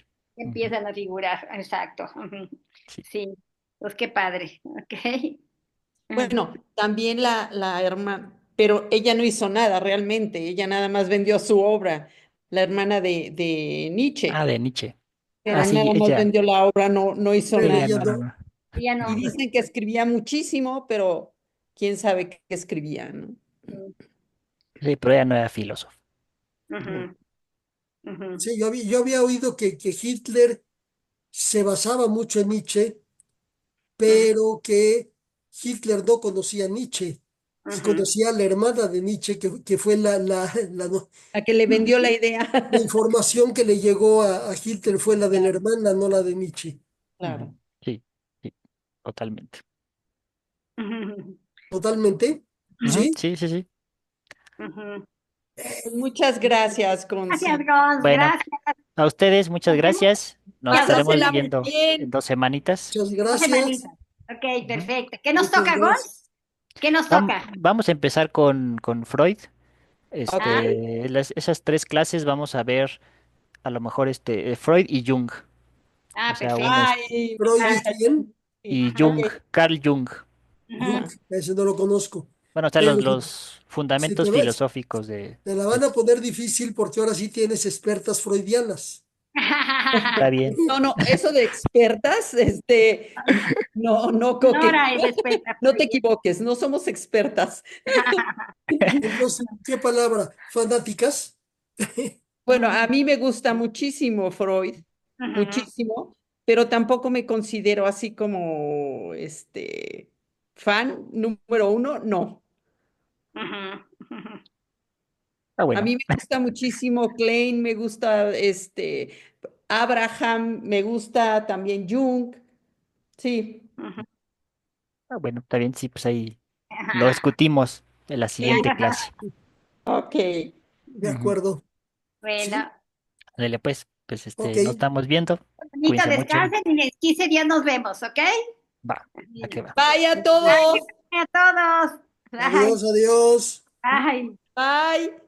Ujú. Empiezan a figurar, exacto. Ujú. Sí. Sí, pues qué padre, ¿ok? Bueno, también la hermana, pero ella no hizo nada realmente, ella nada más vendió su obra, la hermana de Ah, Nietzsche, de Nietzsche. Ah, pero sí, nada más vendió la obra, no hizo pero nada. ella no, no, no. no. Ya Y no. dicen que escribía muchísimo, pero quién sabe qué escribía, ¿no? Sí, pero ella no era filósofo. Ujú, ujú, Sí, yo había oído que Hitler se basaba mucho en Nietzsche, ujú, pero que Hitler no conocía a Nietzsche, que ujú. conocía a la hermana de Nietzsche, que fue La que le vendió la idea. la información que le llegó a Hitler fue la de la hermana, no la de Nietzsche. Ujú. Claro. Sí, sí, totalmente. Ujú, Totalmente, Ujú, ¿sí? sí, sí, sí. ujú. Pues muchas gracias, Gracias, Gonzi. Gonz, Bueno, gracias. a ustedes muchas Nos vemos gracias. Nos ya dos estaremos Pásasela muy viendo en bien. 2 semanitas. Muchas dos gracias. semanitas. Ok, Ujú. perfecto. ¿Qué nos Muchas toca, gracias. Gonz? ¿Qué nos toca? Vamos a empezar con Freud. Ok. Ah, Esas 3 clases vamos a ver a lo mejor Freud y Jung. O sea, perfecto. Ay, me Freud y encanta. quién? Sí. y Ajá, Ok. Jung, Carl Jung. Jung, ajá. ese no lo conozco. Bueno, o sea, Pero los si fundamentos te ves, filosóficos de... te la van a poner difícil porque ahora sí tienes expertas freudianas. Está bien. No, no, eso de expertas, no, no, Nora es experta no te freudiana. equivoques, no somos expertas. Entonces, ¿qué palabra? ¿Fanáticas? Bueno, a mí me gusta muchísimo Freud, Ujú, muchísimo, pero tampoco me considero así como, fan número uno, no. ujú, ujú. Ah, A bueno. mí me gusta muchísimo Klein, me gusta, Abraham, me gusta también Jung, sí, Ujú. Ah, bueno, está bien. Sí, pues ahí lo discutimos en la sí, siguiente clase. ok. De Ujú. acuerdo. Bueno, ¿Sí? Dale, pues, Ok. nos estamos viendo. bonito Cuídense mucho. descansen y en 15 días nos vemos, ¿ok? Va, a que va. Bye a Bye, todos. a todos. Bye. Adiós, adiós. Bye. Bye.